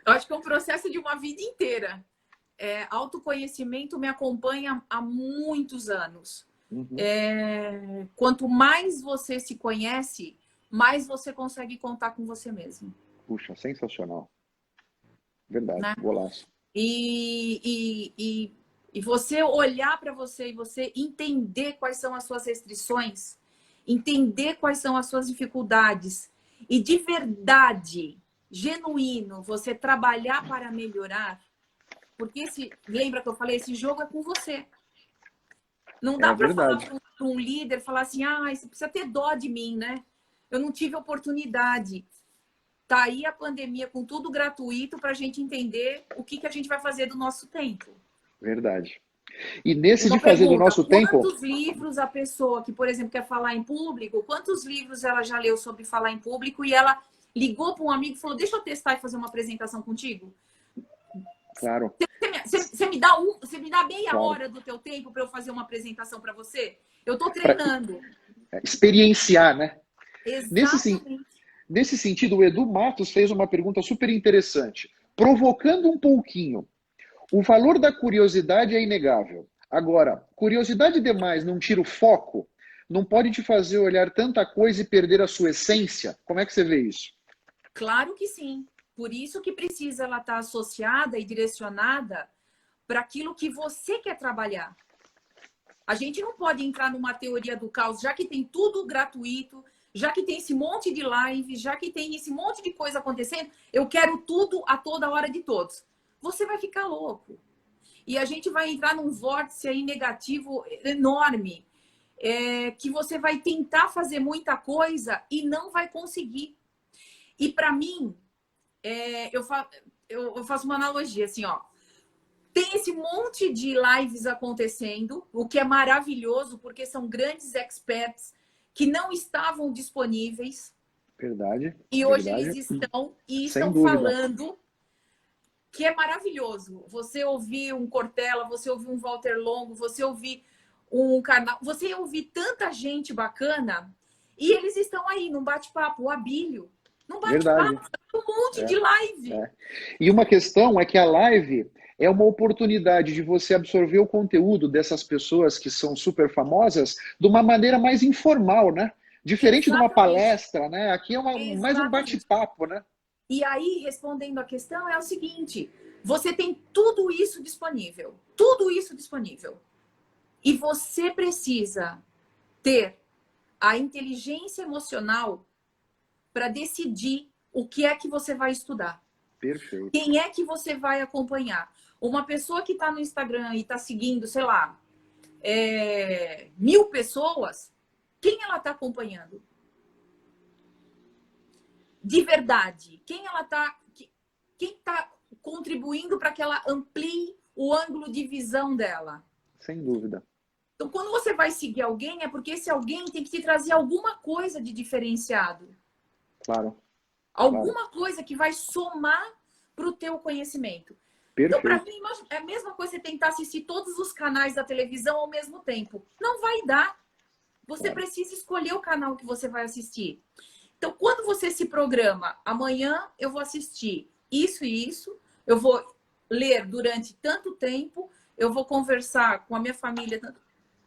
C: Eu acho que é um processo de uma vida inteira. Autoconhecimento me acompanha há muitos anos. Quanto mais você se conhece, mais você consegue contar com você mesmo.
B: Puxa, sensacional. Verdade,
C: né?
B: Golaço.
C: E você olhar para você e você entender quais são as suas restrições, entender quais são as suas dificuldades e de verdade, genuíno, você trabalhar para melhorar, porque lembra que eu falei, esse jogo é com você. Não dá para falar para um líder, falar assim, você precisa ter dó de mim, né? Eu não tive oportunidade. Tá aí a pandemia com tudo gratuito para a gente entender o que a gente vai fazer do nosso tempo.
B: Verdade. E nesse de fazer do nosso tempo...
C: Quantos livros a pessoa que, por exemplo, quer falar em público, quantos livros ela já leu sobre falar em público e ela ligou para um amigo e falou, deixa eu testar e fazer uma apresentação contigo?
B: Claro.
C: Você me dá meia hora do teu tempo para eu fazer uma apresentação para você? Eu estou treinando.
B: Experienciar, né?
C: Exatamente.
B: Nesse sentido, o Edu Matos fez uma pergunta super interessante, provocando um pouquinho. O valor da curiosidade é inegável. Agora, curiosidade demais não tira o foco? Não pode te fazer olhar tanta coisa e perder a sua essência? Como é que você vê isso?
C: Claro que sim. Por isso que precisa ela estar associada e direcionada para aquilo que você quer trabalhar. A gente não pode entrar numa teoria do caos, já que tem tudo gratuito, já que tem esse monte de live, já que tem esse monte de coisa acontecendo, eu quero tudo a toda hora de todos. Você vai ficar louco. E a gente vai entrar num vórtice aí negativo enorme, que você vai tentar fazer muita coisa e não vai conseguir. E para mim, eu faço uma analogia assim, ó. Tem esse monte de lives acontecendo, o que é maravilhoso, porque são grandes experts que não estavam disponíveis.
B: Verdade.
C: E hoje eles estão e estão falando, que é maravilhoso. Você ouvir um Cortella, você ouvir um Walter Longo, você ouvir um Karnal, você ouvir tanta gente bacana e eles estão aí num bate-papo, o Abílio, num bate-papo, um monte de live.
B: E uma questão é que a live é uma oportunidade de você absorver o conteúdo dessas pessoas que são super famosas de uma maneira mais informal, né? Diferente de uma palestra, né? Aqui é mais um bate-papo, né?
C: E aí, respondendo a questão, é o seguinte, você tem tudo isso disponível. Tudo isso disponível. E você precisa ter a inteligência emocional para decidir o que é que você vai estudar.
B: Perfeito.
C: Quem é que você vai acompanhar? Uma pessoa que está no Instagram e está seguindo, sei lá, 1000 pessoas, quem ela está acompanhando? De verdade. Quem está contribuindo para que ela amplie o ângulo de visão dela?
B: Sem dúvida.
C: Então, quando você vai seguir alguém, é porque esse alguém tem que te trazer alguma coisa de diferenciado.
B: Claro.
C: Alguma coisa que vai somar para o teu conhecimento.
B: Perfeito.
C: Então, para mim, é a mesma coisa você tentar assistir todos os canais da televisão ao mesmo tempo. Não vai dar. Você precisa escolher o canal que você vai assistir. Então, quando você se programa, amanhã eu vou assistir isso e isso, eu vou ler durante tanto tempo, eu vou conversar com a minha família.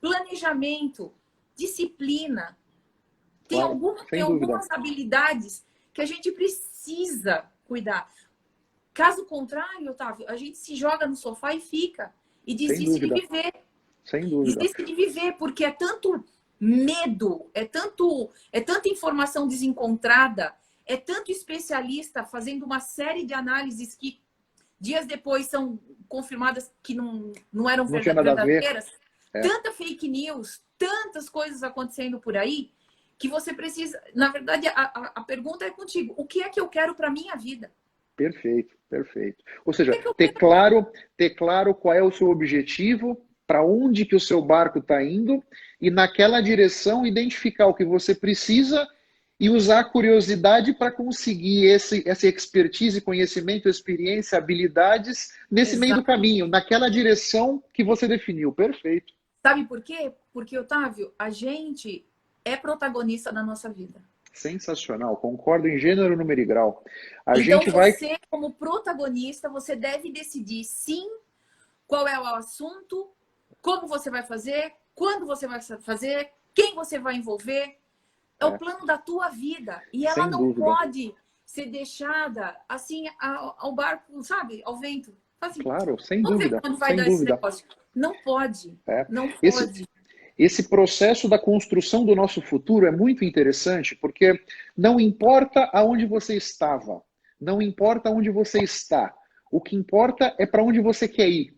C: Planejamento, disciplina. Tem algumas habilidades que a gente precisa cuidar. Caso contrário, Otávio, a gente se joga no sofá e fica. E desiste de viver.
B: Sem dúvida.
C: Desiste de viver, porque é tanto medo, é tanta informação desencontrada, é tanto especialista fazendo uma série de análises que dias depois são confirmadas que não eram verdadeiras. Tanta fake news, tantas coisas acontecendo por aí, que você precisa... Na verdade, a pergunta é contigo. O que é que eu quero para minha vida?
B: Perfeito, perfeito. Ou seja, ter claro qual é o seu objetivo, para onde que o seu barco está indo, e naquela direção identificar o que você precisa e usar a curiosidade para conseguir essa expertise, conhecimento, experiência, habilidades nesse meio do caminho, naquela direção que você definiu. Perfeito.
C: Sabe por quê? Porque, Otávio, a gente é protagonista da nossa vida.
B: Sensacional, concordo em gênero, número e grau.
C: Então, você, como protagonista, você deve decidir, sim, qual é o assunto, como você vai fazer, quando você vai fazer, quem você vai envolver. É o plano da tua vida. E ela não pode ser deixada assim ao barco, sabe? Ao vento. Assim,
B: claro, sem dúvida.
C: Quando vai dar esse negócio. Não pode. Não pode.
B: Esse processo da construção do nosso futuro é muito interessante, porque não importa aonde você estava, não importa onde você está. O que importa é para onde você quer ir.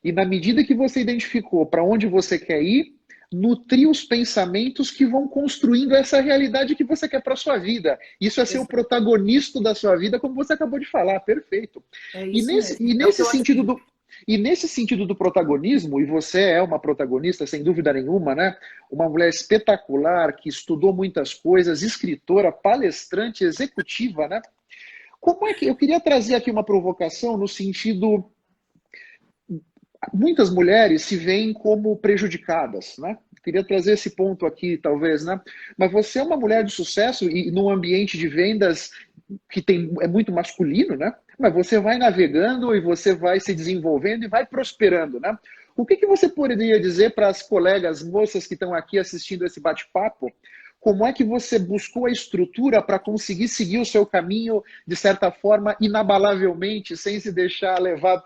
B: E na medida que você identificou para onde você quer ir, nutrir os pensamentos que vão construindo essa realidade que você quer para a sua vida. Isso é ser o protagonista da sua vida, como você acabou de falar. Perfeito. E nesse sentido do protagonismo, e você é uma protagonista, sem dúvida nenhuma, né? Uma mulher espetacular, que estudou muitas coisas, escritora, palestrante, executiva, né? Como é que... Eu queria trazer aqui uma provocação no sentido... Muitas mulheres se veem como prejudicadas, né? Queria trazer esse ponto aqui, talvez, né? Mas você é uma mulher de sucesso e num ambiente de vendas que é muito masculino, né? Mas você vai navegando e você vai se desenvolvendo e vai prosperando, né? O que você poderia dizer para as colegas moças que estão aqui assistindo esse bate-papo? Como é que você buscou a estrutura para conseguir seguir o seu caminho, de certa forma, inabalavelmente, sem se deixar levar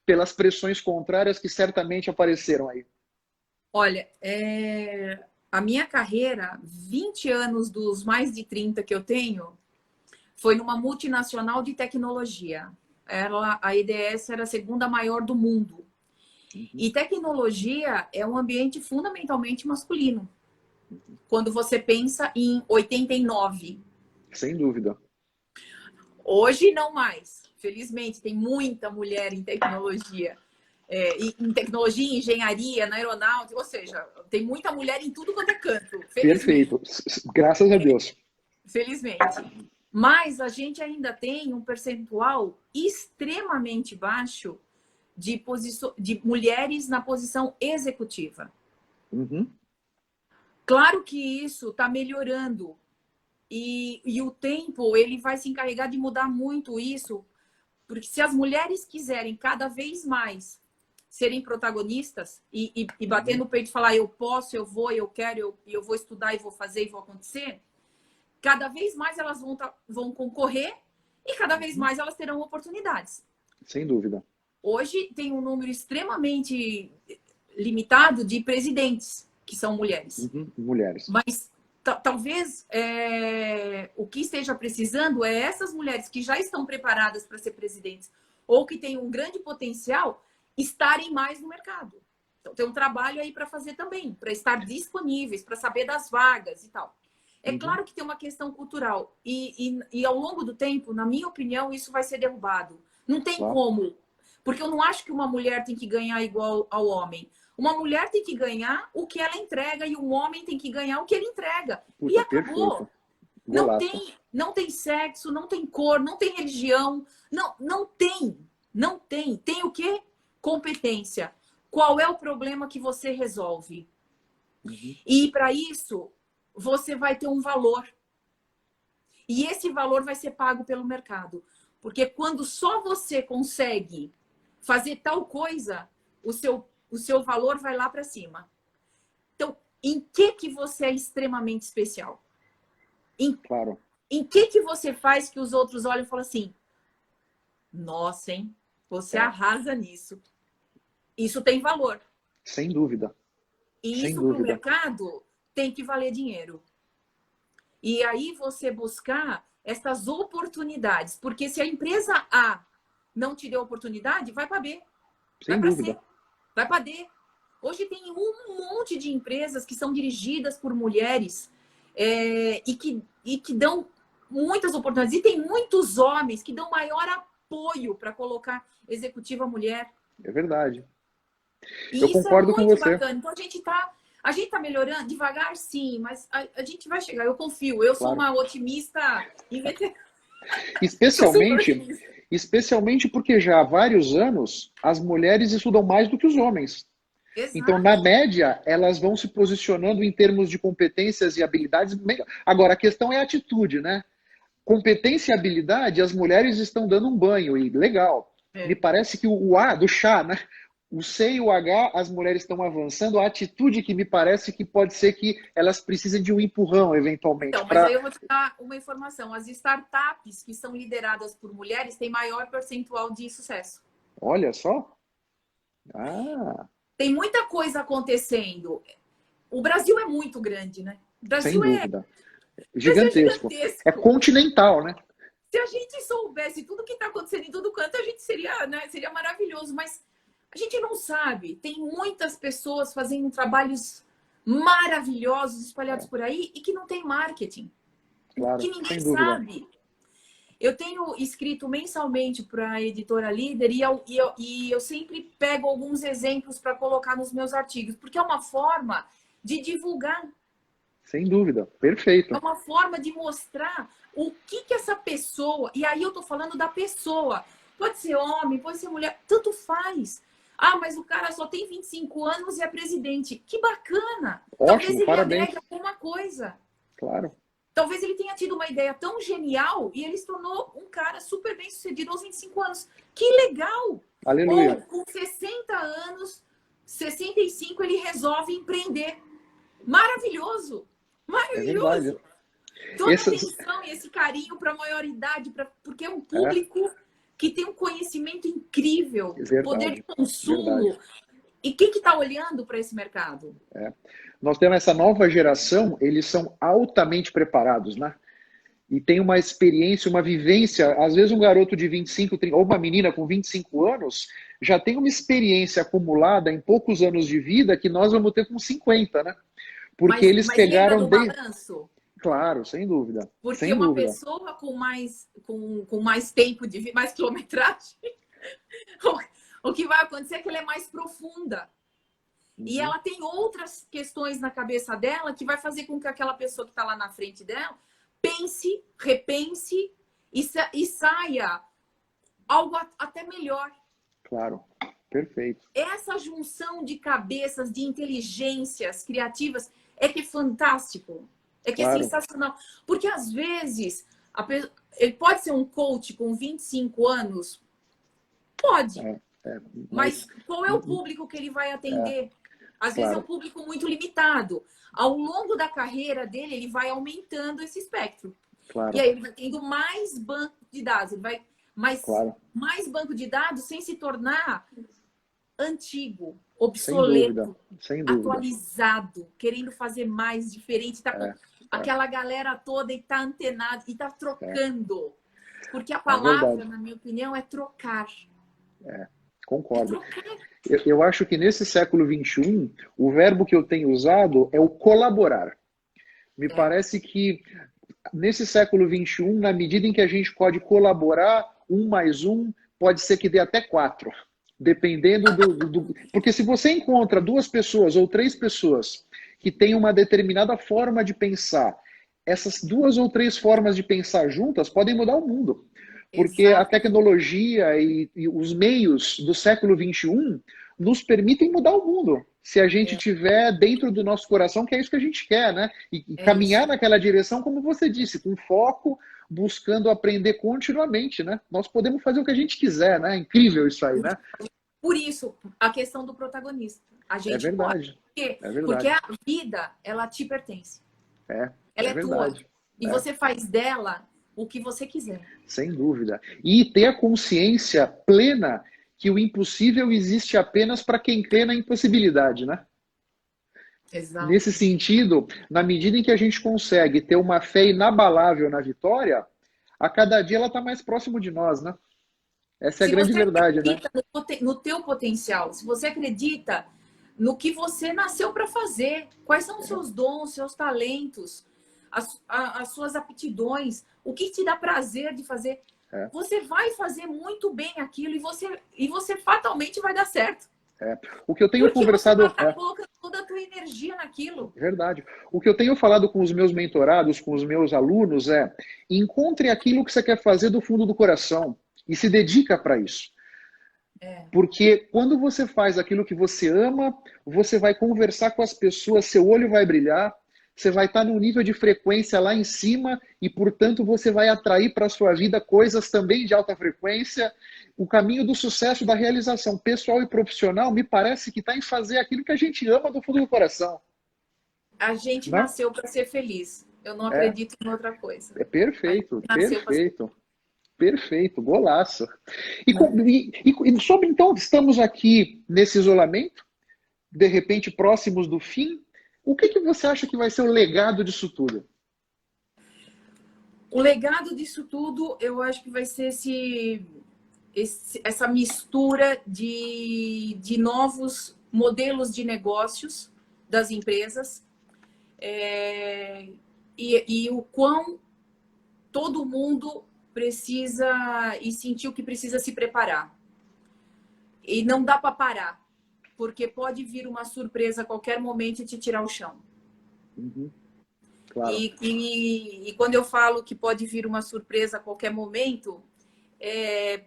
B: pelas pressões contrárias que certamente apareceram aí?
C: Olha, a minha carreira, 20 anos dos mais de 30 que eu tenho, foi numa multinacional de tecnologia. A IDS era a segunda maior do mundo. E tecnologia é um ambiente fundamentalmente masculino. Quando você pensa em 89.
B: Sem dúvida.
C: Hoje não mais. Felizmente, tem muita mulher em tecnologia. Em tecnologia, engenharia, na aeronáutica. Ou seja, tem muita mulher em tudo quanto é canto.
B: Perfeito. Graças a Deus.
C: Felizmente. Mas a gente ainda tem um percentual extremamente baixo de mulheres na posição executiva.
B: Uhum.
C: Claro que isso está melhorando. E o tempo ele vai se encarregar de mudar muito isso. Porque se as mulheres quiserem cada vez mais serem protagonistas e bater no peito e falar eu posso, eu vou, eu quero, eu vou estudar e vou fazer e vou acontecer, cada vez mais elas vão concorrer e cada vez mais elas terão oportunidades.
B: Sem dúvida.
C: Hoje tem um número extremamente limitado de presidentes que são mulheres.
B: Mulheres.
C: Mas talvez o que esteja precisando é essas mulheres que já estão preparadas para ser presidentes ou que têm um grande potencial estarem mais no mercado. Então tem um trabalho aí para fazer também, para estar disponíveis, para saber das vagas e tal. É claro que tem uma questão cultural e ao longo do tempo, na minha opinião, isso vai ser derrubado. Não tem como, porque eu não acho que uma mulher tem que ganhar igual ao homem. Uma mulher tem que ganhar o que ela entrega e um homem tem que ganhar o que ele entrega.
B: Puta,
C: E acabou.
B: perfeito.
C: Não tem sexo, não tem cor, não tem religião. Não tem. Não tem. Tem o quê? Competência. Qual é o problema que você resolve? E para isso, você vai ter um valor. E esse valor vai ser pago pelo mercado. Porque quando só você consegue fazer tal coisa, o seu valor vai lá para cima. Então, em que você é extremamente especial?
B: Claro.
C: Em que você faz que os outros olham e falam assim, nossa, hein? Você arrasa nisso. Isso tem valor.
B: Sem dúvida.
C: E
B: Sem
C: isso para o
B: dúvida.
C: mercado tem que valer dinheiro. E aí você buscar essas oportunidades. Porque se a empresa A não te deu oportunidade, vai para B.
B: Sem
C: Vai para
B: dúvida.
C: C. Vai para D. Hoje tem um monte de empresas que são dirigidas por mulheres e que dão muitas oportunidades. E tem muitos homens que dão maior apoio para colocar executiva mulher.
B: É verdade.
C: E
B: Eu
C: isso
B: concordo
C: é
B: com
C: muito
B: você.
C: bacana. Então a gente tá melhorando devagar, sim, mas a gente vai chegar. Eu confio. Eu sou uma otimista inveterada.
B: Especialmente porque já há vários anos as mulheres estudam mais do que os homens.
C: Exato.
B: Então, na média, elas vão se posicionando em termos de competências e habilidades. Agora, a questão é a atitude, né? Competência e habilidade, as mulheres estão dando um banho, e legal. Me parece que o A do chá, né? O C e o H, as mulheres estão avançando. A atitude que me parece que pode ser que elas precisem de um empurrão, eventualmente.
C: Então, mas aí eu vou te dar uma informação. As startups que são lideradas por mulheres têm maior percentual de sucesso.
B: Olha só.
C: Tem muita coisa acontecendo. O Brasil é muito grande, né? O Brasil
B: sem dúvida.
C: Gigantesco.
B: É continental, né?
C: Se a gente soubesse tudo que está acontecendo em todo canto, a gente seria, né, seria maravilhoso. Mas a gente não sabe. Tem muitas pessoas fazendo trabalhos maravilhosos espalhados por aí e que não tem marketing.
B: Claro,
C: que ninguém sabe. Eu tenho escrito mensalmente para a editora Líder e eu sempre pego alguns exemplos para colocar nos meus artigos, porque é uma forma de divulgar.
B: Sem dúvida, perfeito.
C: É uma forma de mostrar o que essa pessoa... E aí eu estou falando da pessoa. Pode ser homem, pode ser mulher, tanto faz. Ah, mas o cara só tem 25 anos e é presidente. Que bacana!
B: Ótimo,
C: talvez ele
B: parabéns.
C: agregue alguma coisa.
B: Claro.
C: Talvez ele tenha tido uma ideia tão genial e ele se tornou um cara super bem sucedido aos 25 anos. Que legal!
B: Aleluia.
C: Ou com 60 anos, 65, ele resolve empreender. Maravilhoso! Maravilhoso! Toda a atenção e esse carinho para a maioridade, porque é um público que tem um conhecimento incrível, poder de consumo. E quem que está olhando para esse mercado?
B: Nós temos essa nova geração, eles são altamente preparados, né? E tem uma experiência, uma vivência. Às vezes um garoto de 25, 30, ou uma menina com 25 anos já tem uma experiência acumulada em poucos anos de vida que nós vamos ter com 50, né? Porque eles pegaram
C: bem... balanço?
B: Claro, sem dúvida.
C: Porque
B: sem
C: uma
B: dúvida.
C: pessoa com mais tempo de vida, mais quilometragem, o que vai acontecer é que ela é mais profunda. E ela tem outras questões na cabeça dela que vai fazer com que aquela pessoa que está lá na frente dela pense, repense e saia algo até melhor.
B: Claro, perfeito.
C: Essa junção de cabeças, de inteligências criativas é que é fantástico. É que é sensacional. Porque às vezes ele pode ser um coach com 25 anos? Pode. Mas qual é o público que ele vai atender? Às vezes é um público muito limitado. Ao longo da carreira dele, ele vai aumentando esse espectro.
B: Claro.
C: E aí ele vai tendo mais banco de dados. Ele vai mais banco de dados sem se tornar antigo, obsoleto,
B: sem dúvida.
C: atualizado, querendo fazer mais, diferente. Tá com aquela galera toda e tá antenado e tá trocando. Porque a palavra, na minha opinião, é trocar.
B: Concordo. Eu acho que nesse século XXI, o verbo que eu tenho usado é o colaborar. Me parece que nesse século XXI, na medida em que a gente pode colaborar, 1 mais 1 pode ser que dê até 4. Dependendo Porque se você encontra 2 pessoas ou 3 pessoas que têm uma determinada forma de pensar, essas 2 ou 3 formas de pensar juntas podem mudar o mundo. Porque a
C: Exato.
B: tecnologia e os meios do século XXI nos permitem mudar o mundo. Se a gente
C: É,
B: tiver dentro do nosso coração, que é isso que a gente quer, né? E
C: é isso.
B: caminhar naquela direção, como você disse, com foco, buscando aprender continuamente, né? Nós podemos fazer o que a gente quiser, né? Incrível isso aí, né?
C: Por isso, a questão do protagonista. A
B: É
C: gente pode.
B: verdade,
C: Por quê?
B: é
C: Porque
B: verdade.
C: a vida, ela te pertence. Ela
B: É
C: é tua.
B: verdade.
C: E
B: É,
C: você faz dela o que você quiser.
B: sem dúvida. E ter a consciência plena que o impossível existe apenas para quem crê na impossibilidade, né? Nesse
C: Exato.
B: sentido, na medida em que a gente consegue ter uma fé inabalável na vitória, a cada dia ela está mais próximo de nós, né? Essa é a
C: Se
B: grande
C: você
B: verdade, né?
C: acredita no teu potencial, se você acredita no que você nasceu para fazer, quais são os seus dons, seus talentos, as suas aptidões, o que te dá prazer de fazer,
B: É,
C: você vai fazer muito bem aquilo e você fatalmente vai dar certo.
B: é. O que eu tenho
C: Porque você vai
B: conversado
C: estar colocando toda a tua energia naquilo.
B: verdade. O que eu tenho falado com os meus mentorados, com os meus alunos é: encontre aquilo que você quer fazer do fundo do coração e se dedica para isso.
C: É,
B: Porque quando você faz aquilo que você ama, você vai conversar com as pessoas, seu olho vai brilhar, você vai estar num nível de frequência lá em cima e, portanto, você vai atrair para a sua vida coisas também de alta frequência. O caminho do sucesso, da realização pessoal e profissional, me parece que está em fazer aquilo que a gente ama do fundo do coração,
C: a gente
B: né?
C: nasceu para ser feliz. Eu não
B: É,
C: acredito em outra coisa.
B: é
C: A gente
B: perfeito,
C: nasceu para ser
B: perfeito. Perfeito, golaço.
C: feliz.
B: E sobre, então, estamos aqui nesse isolamento, de repente próximos do fim. O que, que você acha que vai ser o legado disso tudo?
C: O legado disso tudo, eu acho que vai ser essa mistura de novos modelos de negócios das empresas e o quão todo mundo precisa e sentiu que precisa se preparar. E não dá para parar, porque pode vir uma surpresa a qualquer momento e te tirar o chão.
B: Uhum, claro.
C: E quando eu falo que pode vir uma surpresa a qualquer momento,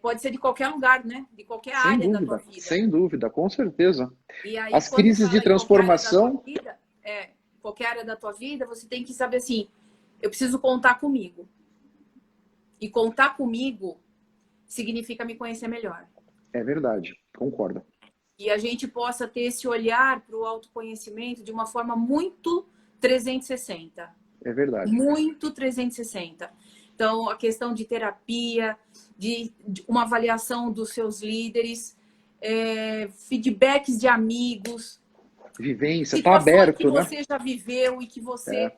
C: pode ser de qualquer lugar, né? De qualquer área da tua vida.
B: Sem dúvida, com certeza.
C: E aí,
B: As
C: quando
B: crises de
C: fala em qualquer área da tua
B: transformação,
C: vida, qualquer área da tua vida, você tem que saber assim, eu preciso contar comigo. E contar comigo significa me conhecer melhor.
B: é verdade, concordo.
C: E a gente possa ter esse olhar para o autoconhecimento de uma forma muito 360.
B: É verdade.
C: Muito 360. Então, a questão de terapia, de uma avaliação dos seus líderes, feedbacks de amigos,
B: Vivência, está
C: situações que
B: aberto, né?
C: você já viveu e que você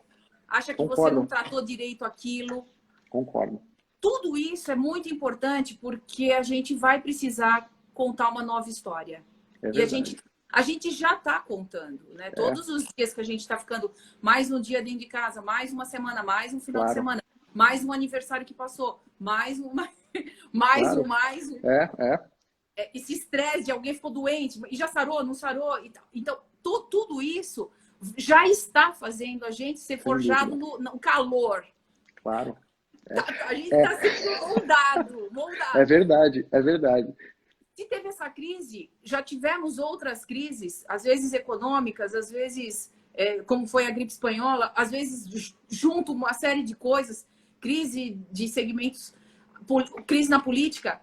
C: acha que você não
B: Concordo,
C: tratou direito aquilo.
B: concordo.
C: Tudo isso é muito importante porque a gente vai precisar contar uma nova história.
B: É
C: E
B: verdade.
C: a gente já está contando, né? Todos os dias que a gente está ficando mais um dia dentro de casa, mais uma semana, mais um final de
B: Claro,
C: semana, mais um aniversário que passou, mais um,
B: claro.
C: mais um. Esse estresse de alguém ficou doente e já sarou, não sarou. Então, tudo isso já está fazendo a gente ser
B: Sem
C: forjado
B: dúvida.
C: no calor.
B: Claro.
C: A gente está sendo moldado.
B: É verdade, é verdade.
C: Se teve essa crise, já tivemos outras crises, às vezes econômicas, às vezes, como foi a gripe espanhola, às vezes junto uma série de coisas, crise de segmentos, crise na política.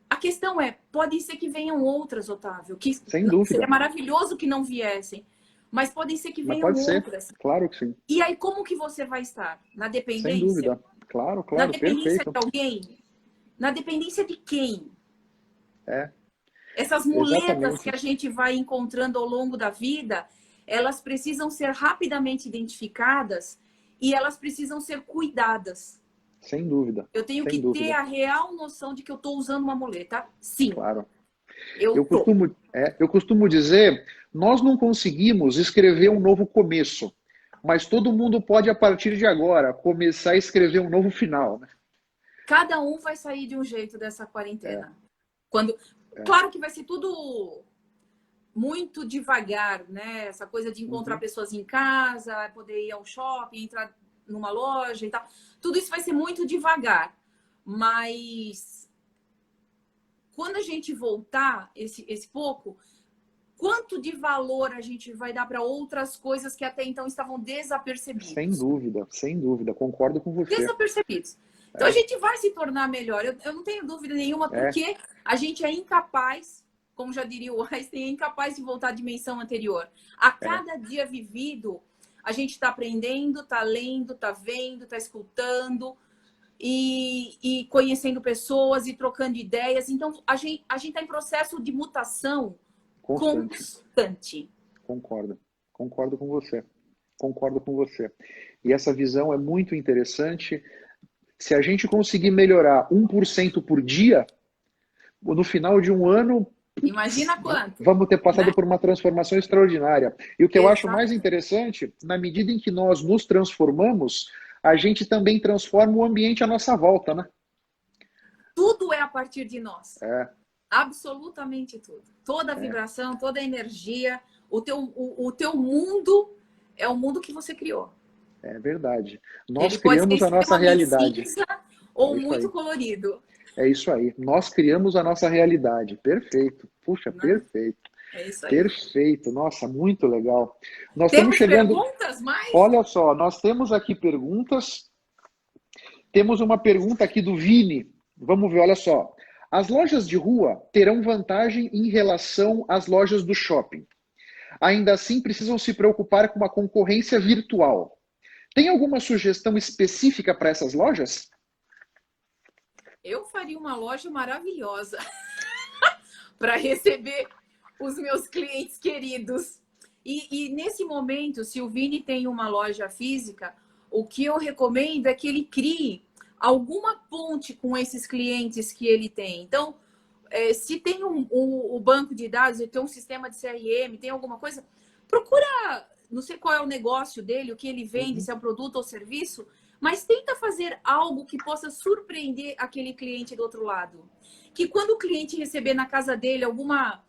C: A questão pode ser que venham outras, Otávio, que
B: Sem dúvida.
C: seria maravilhoso que não viessem, mas podem ser que
B: Mas
C: venham
B: pode ser,
C: outras.
B: claro que sim.
C: E aí, como que você vai estar? Na
B: Sem
C: dependência?
B: dúvida. Claro,
C: Na
B: claro,
C: dependência
B: perfeito.
C: de alguém? Na dependência de quem?
B: É,
C: Essas muletas que
B: exatamente.
C: a gente vai encontrando ao longo da vida, elas precisam ser rapidamente identificadas e elas precisam ser cuidadas.
B: Sem dúvida.
C: Eu tenho
B: Sem
C: que ter
B: dúvida.
C: a real noção de que eu estou usando uma muleta. Sim,
B: Claro.
C: eu tô.
B: Eu costumo dizer, nós não conseguimos escrever um novo começo, mas todo mundo pode, a partir de agora, começar a escrever um novo final, né?
C: Cada um vai sair de um jeito dessa quarentena. Quando Claro que vai ser tudo muito devagar, né? Essa coisa de encontrar pessoas em casa, poder ir ao shopping, entrar numa loja e tal. Tudo isso vai ser muito devagar. Mas quando a gente voltar esse pouco, quanto de valor a gente vai dar para outras coisas que até então estavam desapercebidas?
B: Sem dúvida, concordo com você.
C: Desapercebidos. Então a gente vai se tornar melhor. Eu não tenho dúvida nenhuma, porque a gente é incapaz, como já diria o Einstein, é incapaz de voltar à dimensão anterior. A cada dia vivido, a gente está aprendendo, está lendo, está vendo, está escutando e conhecendo pessoas e trocando ideias. Então a gente está em processo de mutação constante.
B: Concordo com você. Concordo com você. E essa visão é muito interessante. Se a gente conseguir melhorar 1% por dia, no final de um ano,
C: imagina quanto.
B: Vamos ter passado por uma transformação extraordinária. E o que eu acho mais interessante, na medida em que nós nos transformamos, a gente também transforma o ambiente à nossa volta, né?
C: Tudo é a partir de nós. Absolutamente tudo. Toda a vibração, toda a energia, o teu mundo é o mundo que você criou.
B: É verdade. Nós criamos a nossa realidade.
C: Ou muito colorido.
B: É isso aí. Nós criamos a nossa realidade. Perfeito. Puxa, perfeito.
C: É isso aí.
B: Perfeito. Nossa, muito legal. Nós
C: temos
B: estamos chegando...
C: perguntas mais?
B: Olha só, nós temos aqui perguntas. Temos uma pergunta aqui do Vini. Vamos ver, olha só. As lojas de rua terão vantagem em relação às lojas do shopping. Ainda assim, precisam se preocupar com uma concorrência virtual. Tem alguma sugestão específica para essas lojas?
C: Eu faria uma loja maravilhosa para receber os meus clientes queridos. E nesse momento, se o Vini tem uma loja física, o que eu recomendo é que ele crie alguma ponte com esses clientes que ele tem. Então, se tem o banco de dados, ele tem um sistema de CRM, tem alguma coisa, procura... Não sei qual é o negócio dele, o que ele vende, se é um produto ou serviço, mas tenta fazer algo que possa surpreender aquele cliente do outro lado. Que quando o cliente receber na casa dele alguma...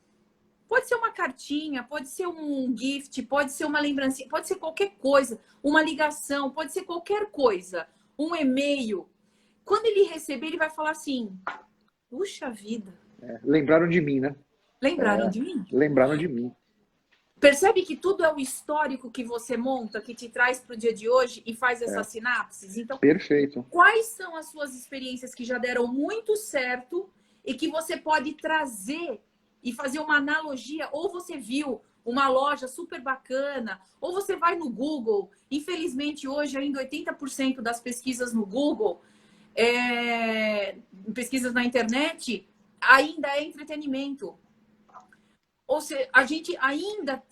C: Pode ser uma cartinha, pode ser um gift, pode ser uma lembrancinha, pode ser qualquer coisa, uma ligação, pode ser qualquer coisa, um e-mail. Quando ele receber, ele vai falar assim, puxa vida.
B: Lembraram de mim, né?
C: Lembraram de mim?
B: Lembraram de mim.
C: Percebe que tudo é o histórico que você monta, que te traz para o dia de hoje e faz essas sinapses? Então,
B: perfeito.
C: Quais são as suas experiências que já deram muito certo e que você pode trazer e fazer uma analogia? Ou você viu uma loja super bacana, ou você vai no Google. Infelizmente, hoje ainda 80% das pesquisas no Google, pesquisas na internet, ainda é entretenimento. Ou seja, a gente ainda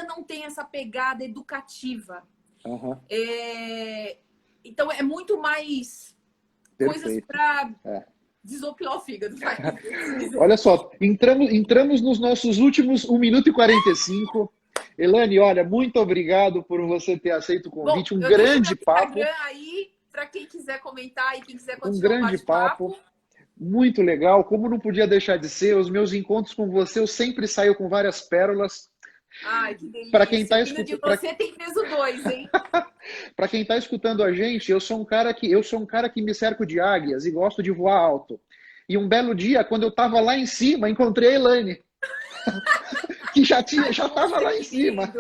C: não tem essa pegada educativa. Então, é muito mais coisas para desopilar o fígado.
B: Olha só, entramos nos nossos últimos 1 minuto e 45. Elane, olha, muito obrigado por você ter aceito o convite. Um grande papo.
C: Aí, para quem quiser comentar e quem quiser continuar
B: um grande papo. Muito legal, como não podia deixar de ser, os meus encontros com você, eu sempre saio com várias pérolas.
C: Ai, que delícia.
B: Para quem está escutando,
C: você tem peso 2, hein?
B: Para quem está escutando a gente, eu sou um cara que me cerco de águias e gosto de voar alto. E um belo dia, quando eu estava lá em cima, encontrei a Elane, que já estava lá em cima.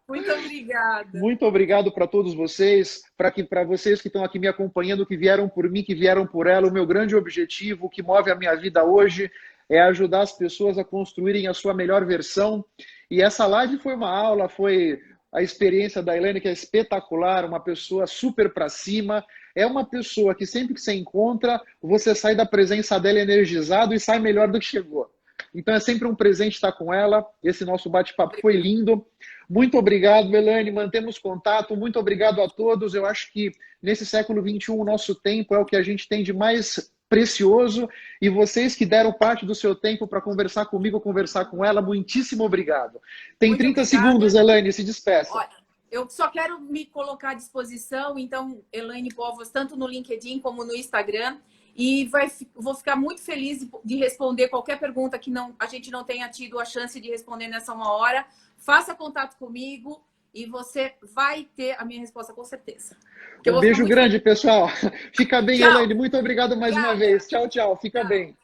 C: Muito obrigada.
B: Muito obrigado para todos vocês, para vocês que estão aqui me acompanhando, que vieram por mim, que vieram por ela. O meu grande objetivo, o que move a minha vida hoje, é ajudar as pessoas a construírem a sua melhor versão. E essa live foi uma aula, foi a experiência da Elane, que é espetacular, uma pessoa super para cima. É uma pessoa que sempre que você encontra, você sai da presença dela energizado e sai melhor do que chegou. Então é sempre um presente estar com ela. Esse nosso bate-papo foi lindo. Muito obrigado, Elane. Mantemos contato. Muito obrigado a todos. Eu acho que nesse século XXI o nosso tempo é o que a gente tem de mais precioso. E vocês que deram parte do seu tempo para conversar comigo, conversar com ela, muitíssimo obrigado. Tem
C: muito
B: 30
C: obrigada.
B: segundos, Elane. Se despeça.
C: Olha, eu só quero me colocar à disposição. Então, Elaine Povos, tanto no LinkedIn como no Instagram. E vou ficar muito feliz de responder qualquer pergunta que a gente não tenha tido a chance de responder nessa 1 hora. Faça contato comigo e você vai ter a minha resposta com certeza.
B: Um beijo grande, pessoal. Fica bem,
C: Tchau.
B: Elaine. Muito obrigado mais uma vez. Tchau, tchau. Fica bem.